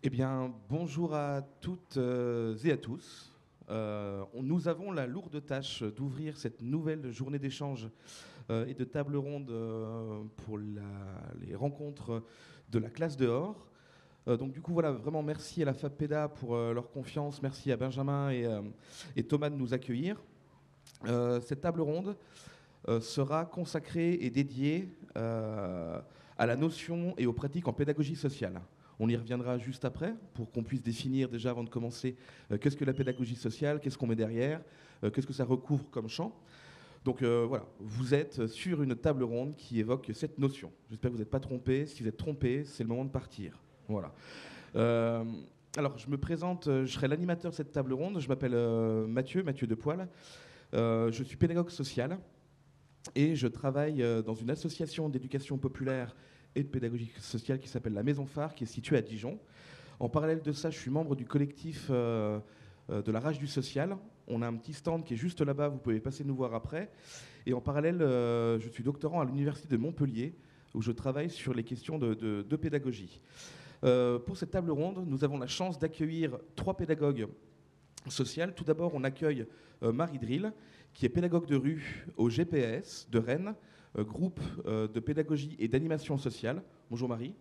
Eh bien, bonjour à toutes et à tous. Nous avons la lourde tâche d'ouvrir cette nouvelle journée d'échange et de table ronde pour les rencontres de la classe dehors. Donc du coup, voilà, vraiment merci à la FAPEDA pour leur confiance, merci à Benjamin et Thomas de nous accueillir. Cette table ronde sera consacrée et dédiée à la notion et aux pratiques en pédagogie sociale. On y reviendra juste après pour qu'on puisse définir déjà avant de commencer qu'est-ce que la pédagogie sociale, qu'est-ce qu'on met derrière, qu'est-ce que ça recouvre comme champ. Donc voilà, vous êtes sur une table ronde qui évoque cette notion. J'espère que vous n'êtes pas trompés. Si vous êtes trompés, c'est le moment de partir. Voilà. Euh, alors, je me présente, je serai l'animateur de cette table ronde. Je m'appelle Mathieu Depoil. Je suis pédagogue social et je travaille dans une association d'éducation populaire et de pédagogie sociale qui s'appelle la Maison Phare, qui est située à Dijon. En parallèle de ça, je suis membre du collectif de la Rage du Social. On a un petit stand qui est juste là-bas, vous pouvez passer nous voir après. Et en parallèle, je suis doctorant à l'Université de Montpellier, où je travaille sur les questions de pédagogie. Pour cette table ronde, nous avons la chance d'accueillir 3 pédagogues sociaux. Tout d'abord, on accueille Marie Drill, qui est pédagogue de rue au GPS de Rennes, groupe de pédagogie et d'animation sociale. Bonjour Marie.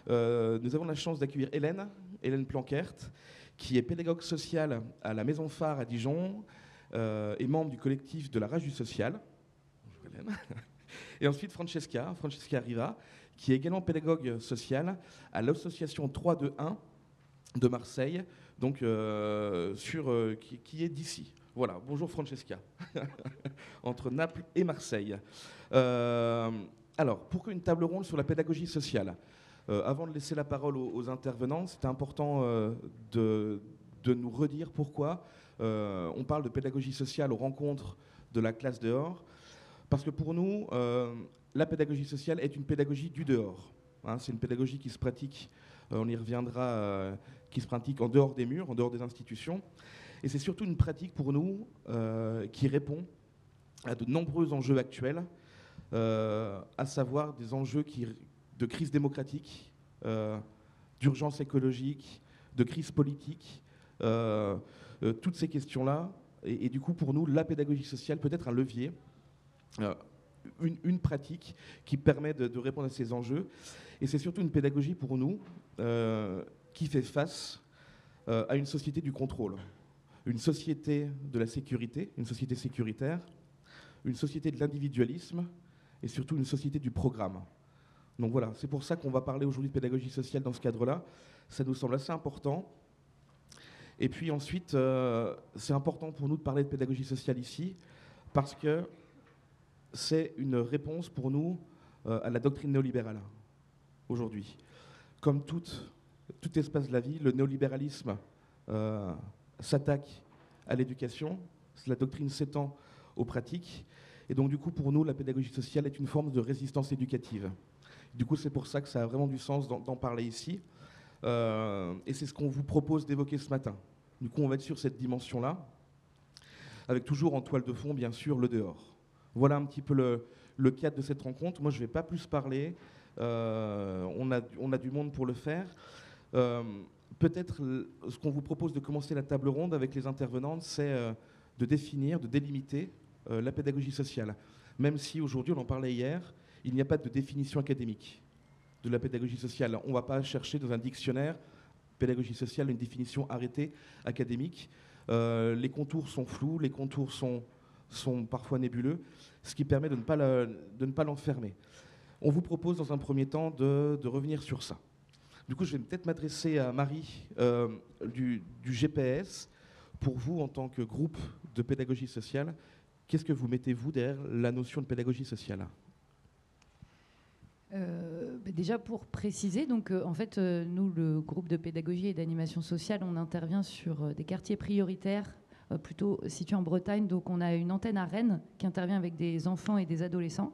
Nous avons la chance d'accueillir Hélène Plankert, qui est pédagogue sociale à la Maison Phare à Dijon et membre du collectif de la Rage du Social. Bonjour Hélène. Et ensuite Francesca Riva, qui est également pédagogue sociale à l'association 321 de Marseille, donc qui est d'ici. Voilà, bonjour Francesca, entre Naples et Marseille. Alors, pourquoi une table ronde sur la pédagogie sociale ? Avant de laisser la parole aux intervenants, c'était important de nous redire pourquoi on parle de pédagogie sociale aux rencontres de la classe dehors. Parce que pour nous, la pédagogie sociale est une pédagogie du dehors. Hein, c'est une pédagogie qui se pratique, on y reviendra, qui se pratique en dehors des murs, en dehors des institutions. Et c'est surtout une pratique pour nous qui répond à de nombreux enjeux actuels, à savoir des enjeux de crise démocratique, d'urgence écologique, de crise politique, toutes ces questions-là. Et du coup, pour nous, la pédagogie sociale peut être un levier, une pratique qui permet de répondre à ces enjeux. Et c'est surtout une pédagogie pour nous qui fait face à une société du contrôle, une société de la sécurité, une société sécuritaire, une société de l'individualisme et surtout une société du programme. Donc voilà, c'est pour ça qu'on va parler aujourd'hui de pédagogie sociale dans ce cadre-là. Ça nous semble assez important. Et puis ensuite, c'est important pour nous de parler de pédagogie sociale ici, parce que c'est une réponse pour nous à la doctrine néolibérale aujourd'hui. Comme tout espace de la vie, le néolibéralisme s'attaque à l'éducation, la doctrine s'étend aux pratiques, et donc du coup pour nous la pédagogie sociale est une forme de résistance éducative. Du coup c'est pour ça que ça a vraiment du sens d'en parler ici, et c'est ce qu'on vous propose d'évoquer ce matin. Du coup on va être sur cette dimension-là, avec toujours en toile de fond bien sûr le dehors. Voilà un petit peu le cadre de cette rencontre. Moi je ne vais pas plus parler, on a du monde pour le faire. Peut-être ce qu'on vous propose de commencer la table ronde avec les intervenantes, c'est de définir, de délimiter la pédagogie sociale. Même si aujourd'hui, on en parlait hier, il n'y a pas de définition académique de la pédagogie sociale. On ne va pas chercher dans un dictionnaire pédagogie sociale une définition arrêtée académique. Les contours sont flous, les contours sont parfois nébuleux, ce qui permet de ne pas l'enfermer. On vous propose dans un premier temps de revenir sur ça. Du coup, je vais peut-être m'adresser à Marie du GPS. Pour vous, en tant que groupe de pédagogie sociale, qu'est-ce que vous mettez-vous derrière la notion de pédagogie sociale ? Déjà pour préciser, donc, en fait, nous, le groupe de pédagogie et d'animation sociale, on intervient sur des quartiers prioritaires, plutôt situés en Bretagne. Donc on a une antenne à Rennes qui intervient avec des enfants et des adolescents.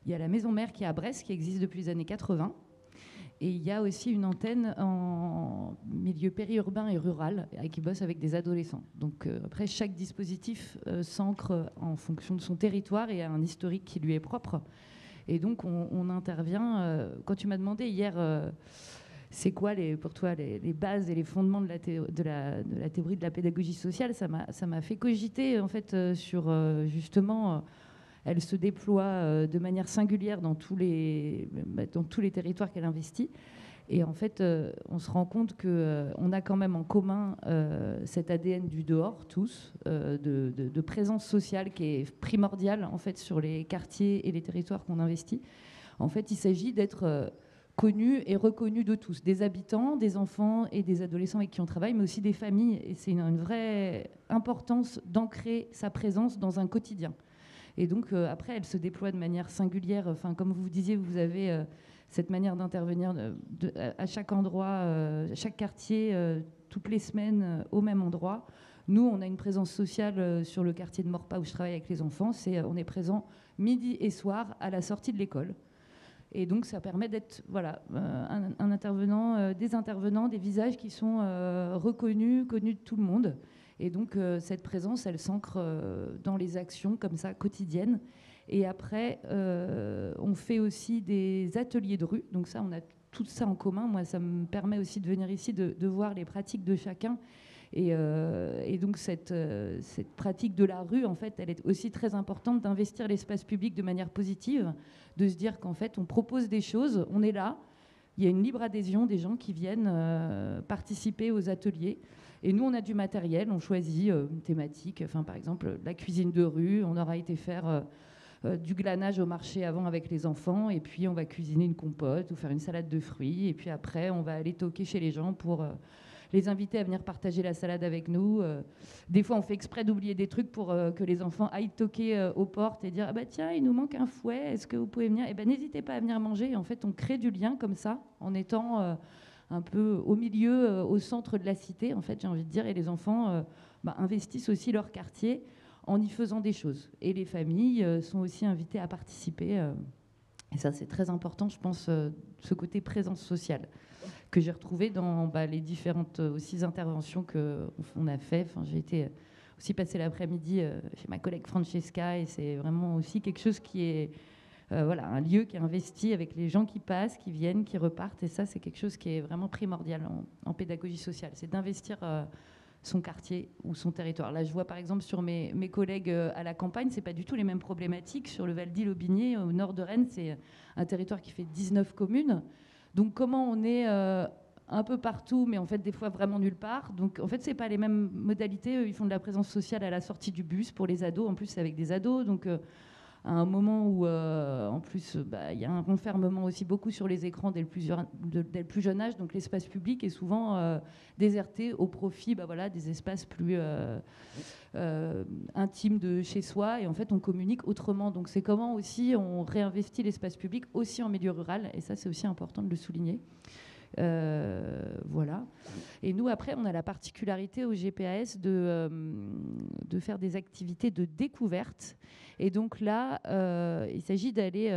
Il y a la maison mère qui est à Brest, qui existe depuis les années 80. Et il y a aussi une antenne en milieu périurbain et rural qui bosse avec des adolescents. Donc après, chaque dispositif s'ancre en fonction de son territoire et a un historique qui lui est propre. Et donc on intervient. Quand tu m'as demandé hier c'est quoi pour toi les bases et les fondements de la théorie de la pédagogie sociale. Ça m'a fait cogiter en fait sur justement, elle se déploie de manière singulière dans tous les territoires qu'elle investit. Et en fait, on se rend compte qu'on a quand même en commun cet ADN du dehors, tous, de présence sociale qui est primordiale en fait, sur les quartiers et les territoires qu'on investit. En fait, il s'agit d'être connu et reconnu de tous, des habitants, des enfants et des adolescents avec qui on travaille, mais aussi des familles. Et c'est une vraie importance d'ancrer sa présence dans un quotidien. Et donc, après, elle se déploie de manière singulière. Enfin, comme vous disiez, vous avez cette manière d'intervenir à chaque endroit, chaque quartier, toutes les semaines, au même endroit. Nous, on a une présence sociale sur le quartier de Morpa où je travaille avec les enfants. On est présent midi et soir à la sortie de l'école. Et donc, ça permet d'être un intervenant, des intervenants, des visages qui sont reconnus, connus de tout le monde. Et donc, cette présence, elle s'ancre dans les actions comme ça, quotidiennes. Et après, on fait aussi des ateliers de rue. Donc ça, on a tout ça en commun. Moi, ça me permet aussi de venir ici, de voir les pratiques de chacun. Et donc, cette pratique de la rue, en fait, elle est aussi très importante d'investir l'espace public de manière positive, de se dire qu'en fait, on propose des choses, on est là, il y a une libre adhésion des gens qui viennent participer aux ateliers. Et nous, on a du matériel, on choisit une thématique. Enfin, par exemple, la cuisine de rue, on aura été faire du glanage au marché avant avec les enfants, et puis on va cuisiner une compote ou faire une salade de fruits, et puis après, on va aller toquer chez les gens pour les inviter à venir partager la salade avec nous. Des fois, on fait exprès d'oublier des trucs pour que les enfants aillent toquer aux portes et dire « Ah bah tiens, il nous manque un fouet, est-ce que vous pouvez venir ?» Eh ben, n'hésitez pas à venir manger. Et en fait, on crée du lien comme ça, en étant un peu au milieu, au centre de la cité, en fait, j'ai envie de dire. Et les enfants investissent aussi leur quartier en y faisant des choses. Et les familles sont aussi invitées à participer. Et ça, c'est très important, je pense, ce côté présence sociale que j'ai retrouvé dans les différentes aussi interventions qu'on a fait. Enfin, j'ai été aussi passer l'après-midi chez ma collègue Francesca, et c'est vraiment aussi quelque chose qui est un lieu qui est investi avec les gens qui passent, qui viennent, qui repartent. Et ça, c'est quelque chose qui est vraiment primordial en pédagogie sociale. C'est d'investir son quartier ou son territoire. Là, je vois par exemple sur mes collègues à la campagne, c'est pas du tout les mêmes problématiques. Sur le Val-d'Ille-Aubigné, au nord de Rennes, c'est un territoire qui fait 19 communes. Donc comment on est un peu partout, mais en fait des fois vraiment nulle part. Donc en fait, c'est pas les mêmes modalités. Eux, ils font de la présence sociale à la sortie du bus pour les ados. En plus, c'est avec des ados. Donc à un moment où, en plus, il y a un renfermement aussi beaucoup sur les écrans dès le plus jeune âge. Donc l'espace public est souvent déserté au profit des espaces plus intimes de chez soi. Et en fait, on communique autrement. Donc c'est comment aussi on réinvestit l'espace public aussi en milieu rural. Et ça, c'est aussi important de le souligner. Voilà. Et nous, après, on a la particularité au GPAS de faire des activités de découverte. Et donc là, il s'agit d'aller...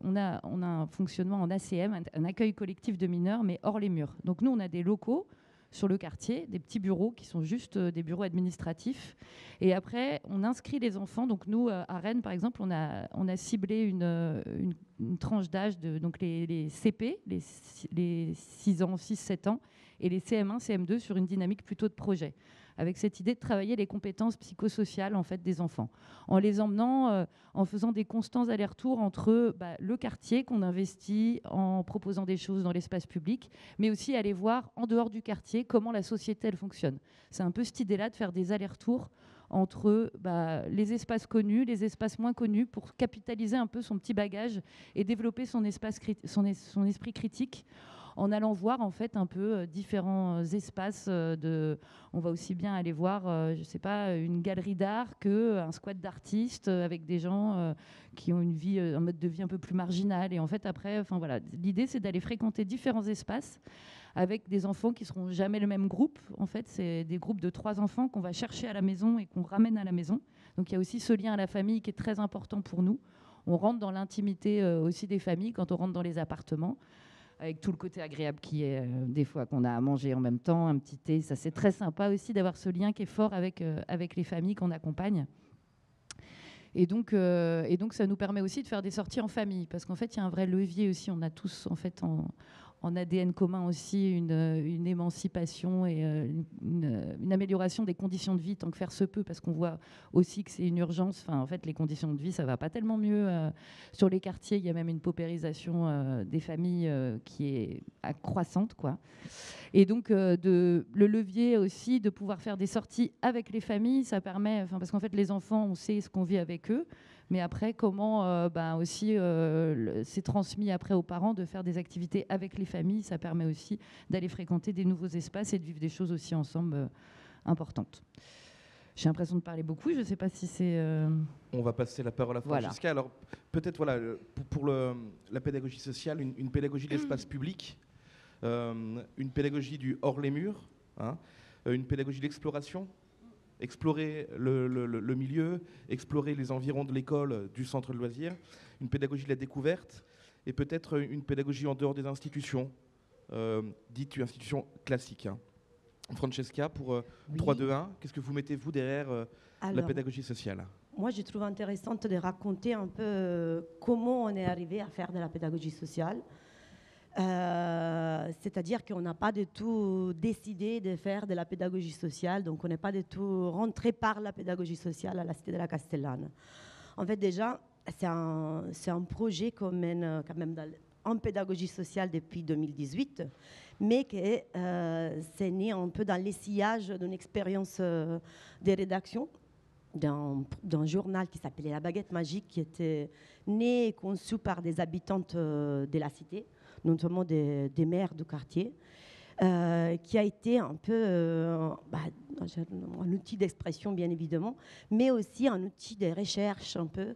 on a un fonctionnement en ACM, un accueil collectif de mineurs, mais hors les murs. Donc nous, on a des locaux sur le quartier, des petits bureaux qui sont juste des bureaux administratifs. Et après, on inscrit les enfants. Donc nous, à Rennes, par exemple, on a ciblé une tranche d'âge, donc les CP, les 6 ans, 6-7 ans, et les CM1, CM2 sur une dynamique plutôt de projet, avec cette idée de travailler les compétences psychosociales en fait, des enfants, en les emmenant, en faisant des constants allers-retours entre le quartier qu'on investit en proposant des choses dans l'espace public, mais aussi aller voir en dehors du quartier comment la société elle fonctionne. C'est un peu cette idée-là de faire des allers-retours entre les espaces connus, les espaces moins connus, pour capitaliser un peu son petit bagage et développer son esprit critique, en allant voir en fait un peu différents espaces. On va aussi bien aller voir, je sais pas, une galerie d'art qu'un squat d'artistes avec des gens qui ont une vie, un mode de vie un peu plus marginal. Et en fait après, l'idée c'est d'aller fréquenter différents espaces avec des enfants qui seront jamais le même groupe. En fait, c'est des groupes de 3 enfants qu'on va chercher à la maison et qu'on ramène à la maison. Donc il y a aussi ce lien à la famille qui est très important pour nous. On rentre dans l'intimité aussi des familles quand on rentre dans les appartements, avec tout le côté agréable qui est des fois qu'on a à manger en même temps, un petit thé. Ça, c'est très sympa aussi d'avoir ce lien qui est fort avec les familles qu'on accompagne. Et donc, ça nous permet aussi de faire des sorties en famille, parce qu'en fait, il y a un vrai levier aussi. On a tous, en fait, en ADN commun aussi une émancipation et une amélioration des conditions de vie tant que faire se peut, parce qu'on voit aussi que c'est une urgence. Enfin, en fait, les conditions de vie, ça va pas tellement mieux sur les quartiers. Il y a même une paupérisation des familles qui est croissante, quoi. Et donc, le levier aussi de pouvoir faire des sorties avec les familles, ça permet, parce qu'en fait, les enfants, on sait ce qu'on vit avec eux, mais après, comment aussi c'est transmis après aux parents de faire des activités avec les familles, ça permet aussi d'aller fréquenter des nouveaux espaces et de vivre des choses aussi ensemble importantes. J'ai l'impression de parler beaucoup, je ne sais pas si c'est... On va passer la parole à Francesca. Alors, peut-être, voilà, pour la pédagogie sociale, une pédagogie de l'espace public, une pédagogie du hors les murs, hein, une pédagogie d'exploration, explorer le milieu, explorer les environs de l'école, du centre de loisirs, une pédagogie de la découverte, et peut-être une pédagogie en dehors des institutions, dites institutions classiques. Hein. Francesca, pour 3-2-1, qu'est-ce que vous mettez, vous, derrière la pédagogie sociale ? Moi, je trouve intéressant de raconter un peu comment on est arrivé à faire de la pédagogie sociale. C'est-à-dire qu'on n'a pas du tout décidé de faire de la pédagogie sociale, donc on n'est pas du tout rentré par la pédagogie sociale à la Cité de la Castellane. En fait, déjà, c'est un projet qu'on mène quand même en pédagogie sociale depuis 2018, mais qui c'est né un peu dans l'essayage d'une expérience de rédaction d'un journal qui s'appelait La Baguette Magique, qui était né et conçu par des habitantes de la Cité, notamment des maires du quartier, qui a été un peu un outil d'expression, bien évidemment, mais aussi un outil de recherche, un peu,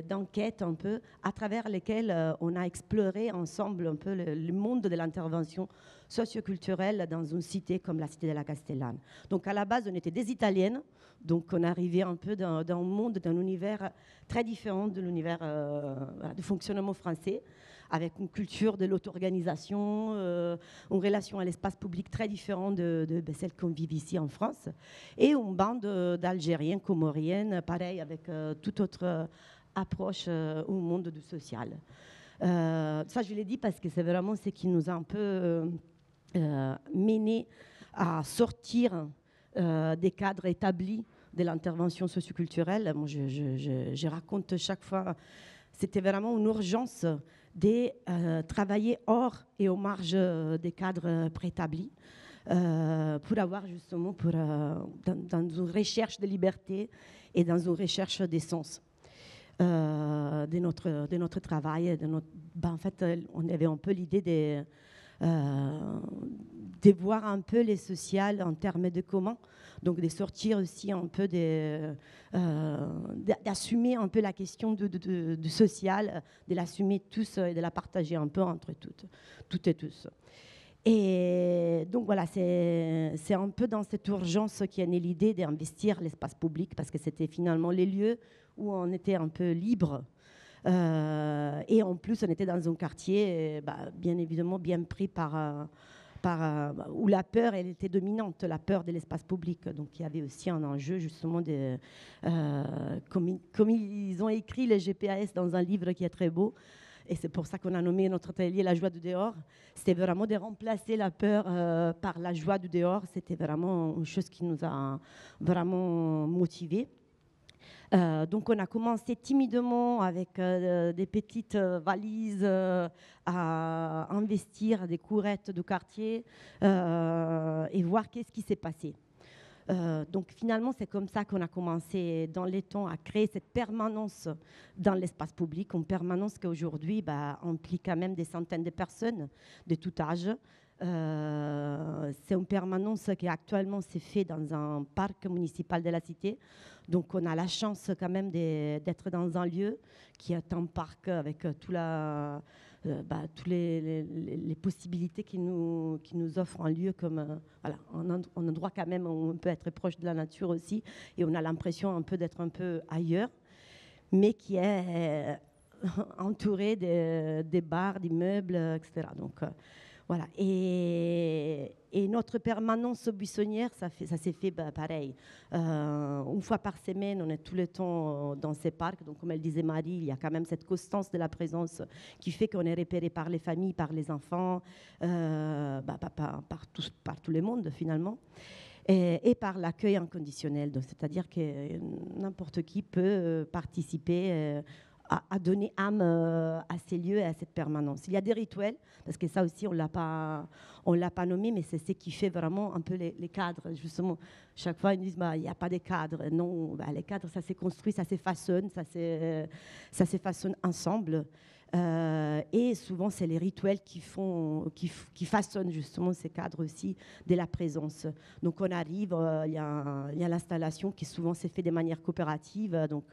d'enquête, un peu, à travers lesquels on a exploré ensemble un peu le monde de l'intervention socioculturelle dans une cité comme la Cité de la Castellane. Donc à la base, on était des Italiennes, donc on arrivait un peu d'un monde, d'un univers très différent de l'univers de fonctionnement français, avec une culture de l'auto-organisation, une relation à l'espace public très différente de celle qu'on vit ici en France, et une bande d'Algériens, Comoriennes, pareil, avec toute autre approche au monde du social. Ça, je l'ai dit parce que c'est vraiment ce qui nous a un peu mené à sortir des cadres établis de l'intervention socioculturelle. Moi, je raconte chaque fois, c'était vraiment une urgence de travailler hors et aux marges des cadres préétablis pour avoir justement dans une recherche de liberté et dans une recherche d'essence de notre travail. En fait, on avait un peu l'idée de voir un peu les sociales en termes de commun, donc de sortir aussi un peu d'assumer un peu la question du social, de l'assumer tous et de la partager un peu entre toutes et tous. Et donc voilà, c'est un peu dans cette urgence qu'est née l'idée d'investir l'espace public, parce que c'était finalement les lieux où on était un peu libre. Et en plus, on était dans un quartier, bien évidemment, bien pris où la peur, elle était dominante, la peur de l'espace public. Donc, il y avait aussi un enjeu, justement, comme ils ont écrit les GPS dans un livre qui est très beau, et c'est pour ça qu'on a nommé notre atelier La joie du dehors. C'était vraiment de remplacer la peur par la joie du dehors. C'était vraiment une chose qui nous a vraiment motivés. Donc on a commencé timidement avec des petites valises à investir des courettes de quartier et voir qu'est-ce qui s'est passé. Donc finalement, c'est comme ça qu'on a commencé dans les temps à créer cette permanence dans l'espace public, une permanence qui aujourd'hui implique quand même des centaines de personnes de tout âge. C'est une permanence qui actuellement s'est faite dans un parc municipal de la Cité. Donc on a la chance quand même d'être dans un lieu qui est un parc avec toutes les possibilités qui nous offrent un lieu comme un endroit quand même où on peut être proche de la nature aussi, et on a l'impression un peu d'être un peu ailleurs, mais qui est entouré des bars, d'immeubles, etc. Donc Voilà. Et notre permanence buissonnière, ça s'est fait pareil. Une fois par semaine, on est tout le temps dans ces parcs. Donc, comme elle disait Marie, il y a quand même cette constance de la présence qui fait qu'on est repéré par les familles, par les enfants, par tout le monde finalement. Et par l'accueil inconditionnel. Donc, c'est-à-dire que n'importe qui peut participer à donner âme à ces lieux et à cette permanence. Il y a des rituels, parce que ça aussi, on l'a pas nommé, mais c'est ce qui fait vraiment un peu les cadres. Justement, chaque fois, ils disent, il n'y a pas de cadres. Non, les cadres, ça s'est construit, ça s'est façonne, ça s'est façonne ensemble. Et souvent, c'est les rituels qui façonnent justement ces cadres aussi de la présence. Donc, on arrive, il y a l'installation qui souvent s'est fait de manière coopérative. Donc,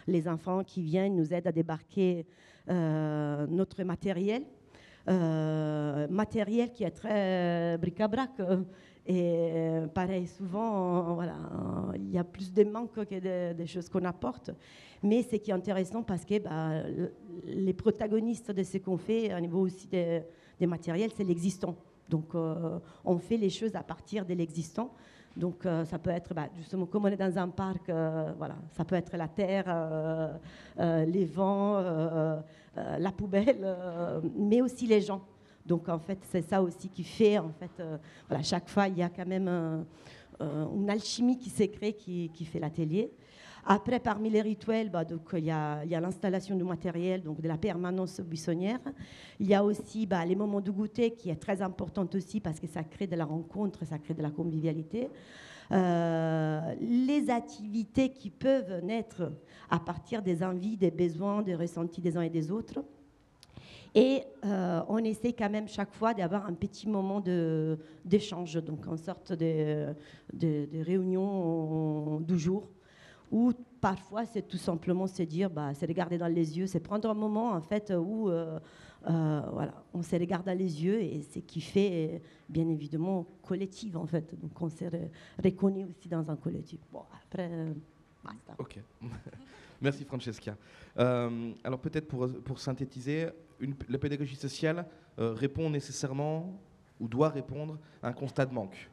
les enfants qui viennent nous aident à débarquer notre matériel. Matériel qui est très bric-à-brac. Et pareil, souvent, il y a plus de manques que des choses qu'on apporte. Mais ce qui est intéressant, parce que les protagonistes de ce qu'on fait, au niveau aussi des matériels, c'est l'existant. Donc, on fait les choses à partir de l'existant. Donc, ça peut être, justement, comme on est dans un parc, ça peut être la terre, les vents, la poubelle, mais aussi les gens. Donc, en fait, c'est ça aussi qui fait, en fait, chaque fois, il y a quand même une alchimie qui s'est créée qui fait l'atelier. Après, parmi les rituels, donc, il y a l'installation du matériel, donc de la permanence buissonnière. Il y a aussi les moments de goûter, qui est très important aussi, parce que ça crée de la rencontre, ça crée de la convivialité. Les activités qui peuvent naître à partir des envies, des besoins, des ressentis des uns et des autres. Et on essaie quand même chaque fois d'avoir un petit moment d'échange, donc en sorte de réunion du jour, où parfois c'est tout simplement se dire, c'est regarder dans les yeux, c'est prendre un moment en fait où on se regarde dans les yeux, et c'est qui fait bien évidemment collectif en fait, donc on s'est reconnu aussi dans un collectif. Bon, après, basta. Ok. Merci Francesca. Alors peut-être pour synthétiser, la pédagogie sociale répond nécessairement ou doit répondre à un constat de manque.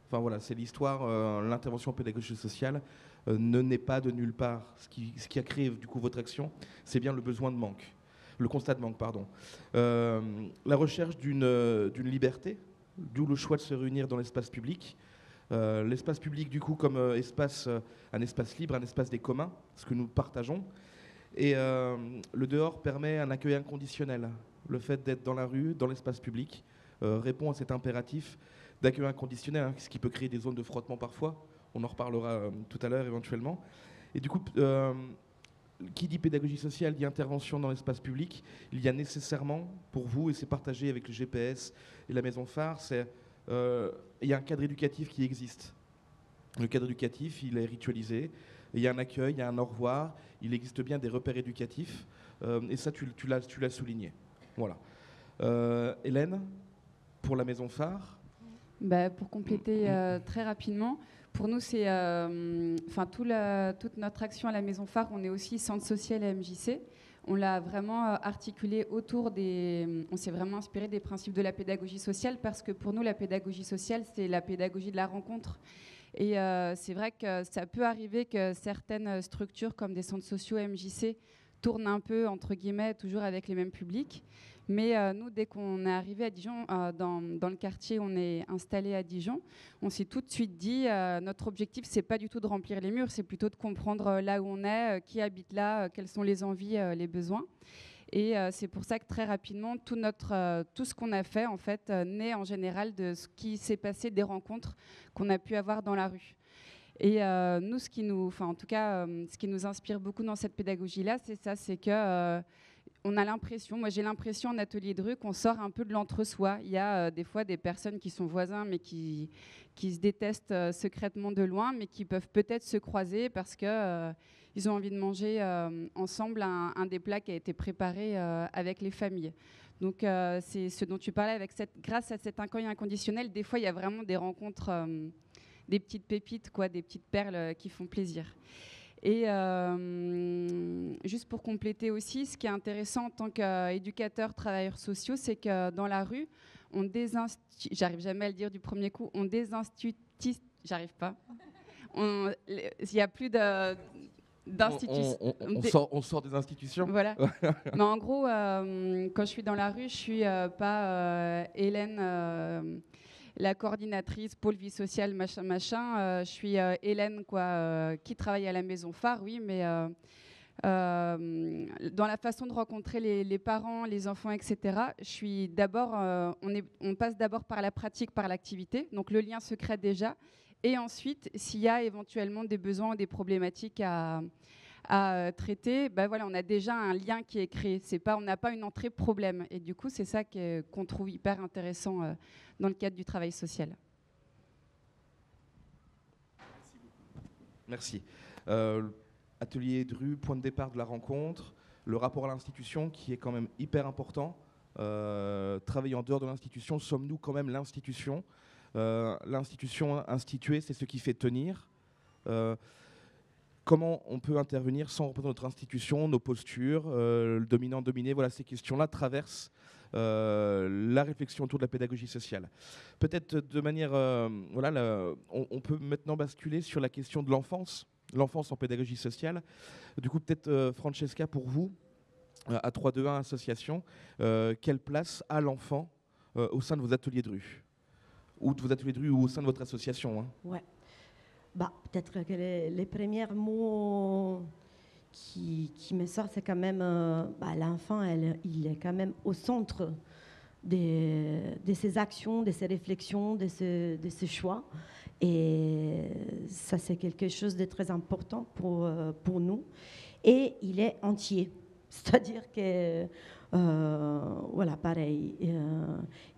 Enfin voilà, c'est l'histoire, l'intervention en pédagogie sociale ne naît pas de nulle part. Ce qui a créé du coup votre action, c'est bien le besoin de manque, le constat de manque, pardon. La recherche d'une liberté, d'où le choix de se réunir dans l'espace public. L'espace public, du coup, comme un espace libre, un espace des communs, ce que nous partageons. Et le dehors permet un accueil inconditionnel. Le fait d'être dans la rue, dans l'espace public, répond à cet impératif d'accueil inconditionnel, ce qui peut créer des zones de frottement parfois. On en reparlera tout à l'heure éventuellement. Et du coup, qui dit pédagogie sociale dit intervention dans l'espace public. Il y a nécessairement, pour vous, et c'est partagé avec le GPS et la Maison Phare, il y a un cadre éducatif qui existe. Le cadre éducatif, il est ritualisé. Il y a un accueil, il y a un au revoir. Il existe bien des repères éducatifs. Et ça, tu l'as souligné. Voilà. Hélène, pour la Maison Phare. Pour compléter très rapidement, pour nous, c'est toute notre action à la Maison Phare. On est aussi centre social à MJC. On l'a vraiment articulé autour on s'est vraiment inspiré des principes de la pédagogie sociale, parce que pour nous, la pédagogie sociale, c'est la pédagogie de la rencontre. Et c'est vrai que ça peut arriver que certaines structures, comme des centres sociaux MJC, tournent un peu, entre guillemets, toujours avec les mêmes publics. Mais nous, dès qu'on est arrivé à Dijon, dans le quartier où on est installé à Dijon, on s'est tout de suite dit, notre objectif, c'est pas du tout de remplir les murs, c'est plutôt de comprendre là où on est, qui habite là, quelles sont les envies, les besoins. Et c'est pour ça que très rapidement, tout ce qu'on a fait, en fait, naît en général de ce qui s'est passé, des rencontres qu'on a pu avoir dans la rue. Et nous, ce qui nous inspire beaucoup dans cette pédagogie-là, c'est ça, c'est que on a l'impression, moi j'ai l'impression en atelier de rue qu'on sort un peu de l'entre-soi. Il y a des fois des personnes qui sont voisins mais qui se détestent secrètement de loin, mais qui peuvent peut-être se croiser parce que ils ont envie de manger ensemble un des plats qui a été préparé avec les familles. Donc c'est ce dont tu parlais, grâce à cet accueil inconditionnel, des fois il y a vraiment des rencontres, des petites pépites, des petites perles qui font plaisir. Et juste pour compléter aussi, ce qui est intéressant en tant qu'éducateur, travailleurs sociaux, c'est que dans la rue, j'arrive jamais à le dire du premier coup, on désinstitutise, j'arrive pas. Il n'y a plus d'institutions. On sort des institutions. Voilà. Mais en gros, quand je suis dans la rue, je suis pas Hélène, la coordinatrice pôle vie sociale, machin. Je suis Hélène, qui travaille à la maison phare, oui, mais dans la façon de rencontrer les parents, les enfants, etc. Je suis d'abord, on passe d'abord par la pratique, par l'activité. Donc le lien se crée déjà. Et ensuite, s'il y a éventuellement des besoins ou des problématiques à traiter, on a déjà un lien qui est créé. On n'a pas une entrée problème. Et du coup, c'est ça qu'on trouve hyper intéressant dans le cadre du travail social. Merci. Atelier de rue, point de départ de la rencontre, le rapport à l'institution qui est quand même hyper important. Travailler en dehors de l'institution, sommes-nous quand même l'institution ? L'institution instituée, c'est ce qui fait tenir. Comment on peut intervenir sans représenter notre institution, nos postures, le dominant-dominé, voilà, ces questions-là traversent la réflexion autour de la pédagogie sociale. Peut-être de manière... on peut maintenant basculer sur la question de l'enfance en pédagogie sociale. Du coup, peut-être, Francesca, pour vous, à 3-2-1 Association, quelle place a l'enfant au sein de vos ateliers de rue ? Ou de vos ateliers de rue ou au sein de votre association, hein. Ouais. Peut-être que les premiers mots qui me sortent, c'est quand même l'enfant, il est quand même au centre de ses actions, de ses réflexions, de ses choix. Et ça, c'est quelque chose de très important pour nous. Et il est entier. C'est-à-dire que, pareil,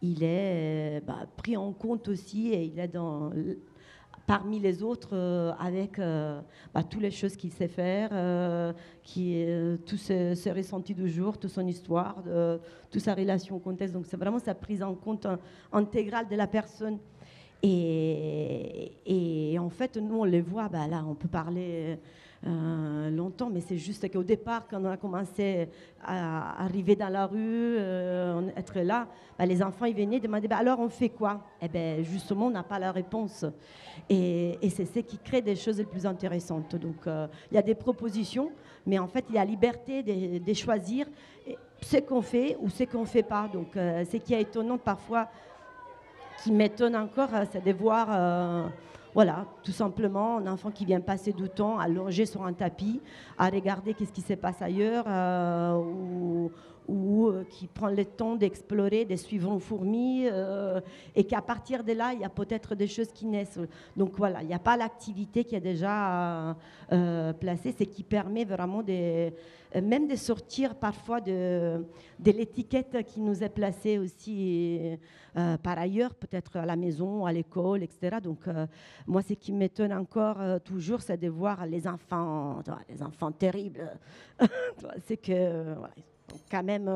il est pris en compte aussi et il est parmi les autres avec toutes les choses qu'il sait faire, tout ses ressentis du jour, toute son histoire, toute sa relation au contexte. Donc c'est vraiment sa prise en compte intégrale de la personne. Et en fait, nous, on les voit, là, on peut parler longtemps, mais c'est juste qu'au départ, quand on a commencé à arriver dans la rue, être là, les enfants, ils venaient demander, alors on fait quoi ? Justement, on n'a pas la réponse. Et c'est ce qui crée des choses les plus intéressantes. Donc, il y a des propositions, mais en fait, il y a liberté de choisir ce qu'on fait ou ce qu'on ne fait pas. Donc, ce qui est étonnant parfois, qui m'étonne encore, c'est de voir, tout simplement, un enfant qui vient passer du temps allongé sur un tapis, à regarder qu'est-ce qui se passe ailleurs, ou qui prend le temps d'explorer, de suivre une fourmi, et qu'à partir de là, il y a peut-être des choses qui naissent. Donc voilà, il n'y a pas l'activité qui est déjà placée, c'est qui permet vraiment même de sortir parfois de l'étiquette qui nous est placée aussi par ailleurs, peut-être à la maison, à l'école, etc. Donc moi, ce qui m'étonne encore toujours, c'est de voir les enfants terribles. C'est que... quand même,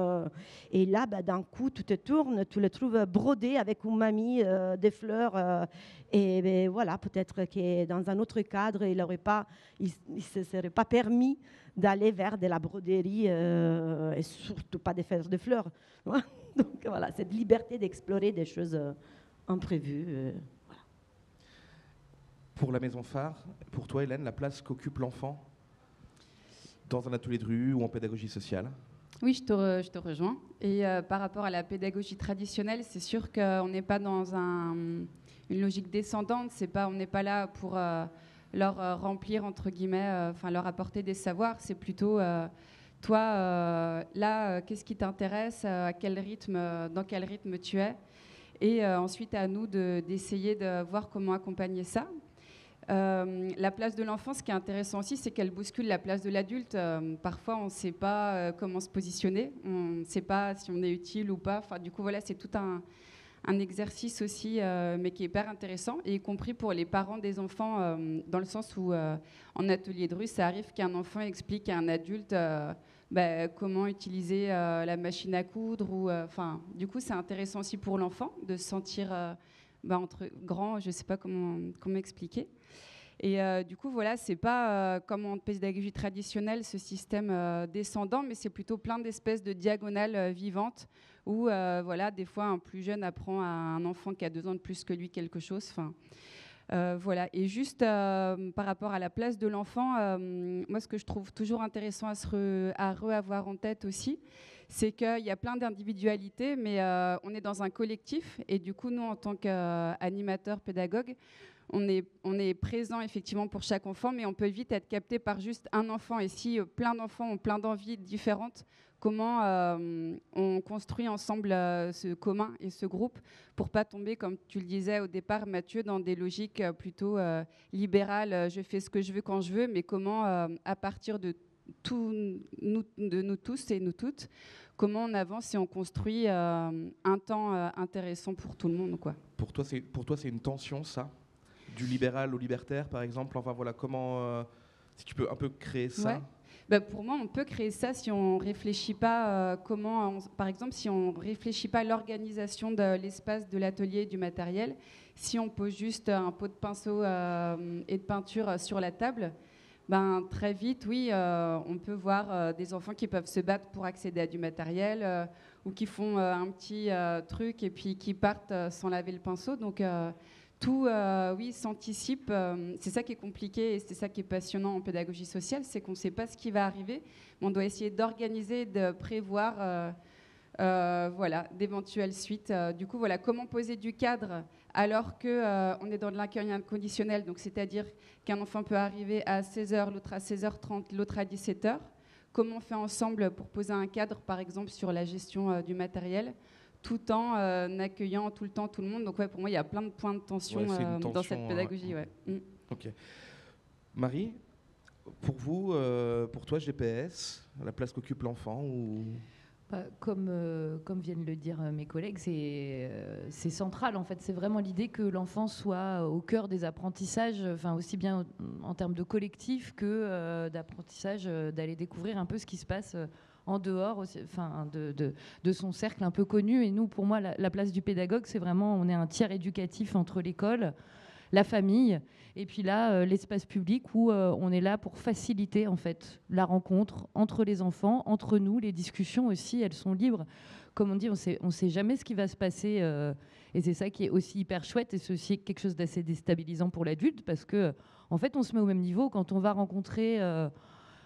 et là, d'un coup, tout te tourne, tu le trouves brodé avec une mamie, des fleurs, et voilà, peut-être que dans un autre cadre, il ne se serait pas permis d'aller vers de la broderie, et surtout pas de faire de fleurs. Donc voilà, cette liberté d'explorer des choses imprévues. Voilà. Pour la Maison Phare, pour toi, Hélène, la place qu'occupe l'enfant dans un atelier de rue ou en pédagogie sociale ? Oui, je te rejoins. Et par rapport à la pédagogie traditionnelle, c'est sûr qu'on n'est pas dans une logique descendante. On n'est pas là pour leur remplir, entre guillemets, leur apporter des savoirs. C'est plutôt, toi, là, qu'est-ce qui t'intéresse, dans quel rythme tu es. Et ensuite, à nous d'essayer de voir comment accompagner ça. La place de l'enfant, ce qui est intéressant aussi, c'est qu'elle bouscule la place de l'adulte. Parfois, on ne sait pas comment se positionner, on ne sait pas si on est utile ou pas. Du coup, voilà, c'est tout un exercice aussi, mais qui est hyper intéressant, et y compris pour les parents des enfants, dans le sens où, en atelier de rue, ça arrive qu'un enfant explique à un adulte comment utiliser la machine à coudre. Du coup, c'est intéressant aussi pour l'enfant de se sentir entre grands, je ne sais pas comment expliquer. Et du coup, voilà, c'est pas comme en pédagogie traditionnelle, ce système descendant, mais c'est plutôt plein d'espèces de diagonales vivantes où, voilà, des fois, un plus jeune apprend à un enfant qui a 2 ans de plus que lui quelque chose. Enfin, voilà. Et juste par rapport à la place de l'enfant, moi, ce que je trouve toujours intéressant à reavoir en tête aussi, c'est qu'il y a plein d'individualités, mais on est dans un collectif. Et du coup, nous, en tant qu'animateurs, pédagogues, on est présent effectivement pour chaque enfant, mais on peut vite être capté par juste un enfant. Et si plein d'enfants ont plein d'envies différentes, comment on construit ensemble ce commun et ce groupe pour pas tomber, comme tu le disais au départ, Mathieu, dans des logiques plutôt libérales, je fais ce que je veux quand je veux, mais comment, à partir de nous tous et nous toutes, comment on avance et on construit un temps intéressant pour tout le monde, quoi. Pour toi, c'est une tension, ça ? Du libéral au libertaire, par exemple. Enfin, voilà, comment... si tu peux un peu créer ça. Ouais. Pour moi, on peut créer ça si on ne réfléchit pas par exemple, si on ne réfléchit pas à l'organisation de l'espace, de l'atelier, du matériel. Si on pose juste un pot de pinceau et de peinture sur la table, très vite, oui, on peut voir des enfants qui peuvent se battre pour accéder à du matériel ou qui font un petit truc et puis qui partent sans laver le pinceau. Donc, tout, oui, s'anticipe. C'est ça qui est compliqué et c'est ça qui est passionnant en pédagogie sociale, c'est qu'on ne sait pas ce qui va arriver, mais on doit essayer d'organiser, de prévoir voilà, d'éventuelles suites. Du coup, voilà, comment poser du cadre alors qu'on est dans de l'accueil inconditionnel, donc c'est-à-dire qu'un enfant peut arriver à 16h, l'autre à 16h30, l'autre à 17h. Comment on fait ensemble pour poser un cadre, par exemple, sur la gestion du matériel, tout en accueillant tout le temps tout le monde. Donc ouais, pour moi, il y a plein de points de tension, dans cette pédagogie. Ouais. Ok. Marie, pour vous, pour toi, GPS, la place qu'occupe l'enfant ou... Comme viennent le dire mes collègues, c'est central en fait. C'est vraiment l'idée que l'enfant soit au cœur des apprentissages, aussi bien en termes de collectif que d'apprentissage, d'aller découvrir un peu ce qui se passe en dehors de son cercle un peu connu. Et nous, pour moi, la place du pédagogue, c'est vraiment, on est un tiers éducatif entre l'école, la famille, et puis là, l'espace public où on est là pour faciliter en fait la rencontre entre les enfants, entre nous, les discussions aussi, elles sont libres. Comme on dit, on sait jamais ce qui va se passer, et c'est ça qui est aussi hyper chouette, et c'est aussi quelque chose d'assez déstabilisant pour l'adulte, parce que en fait, on se met au même niveau quand on va rencontrer...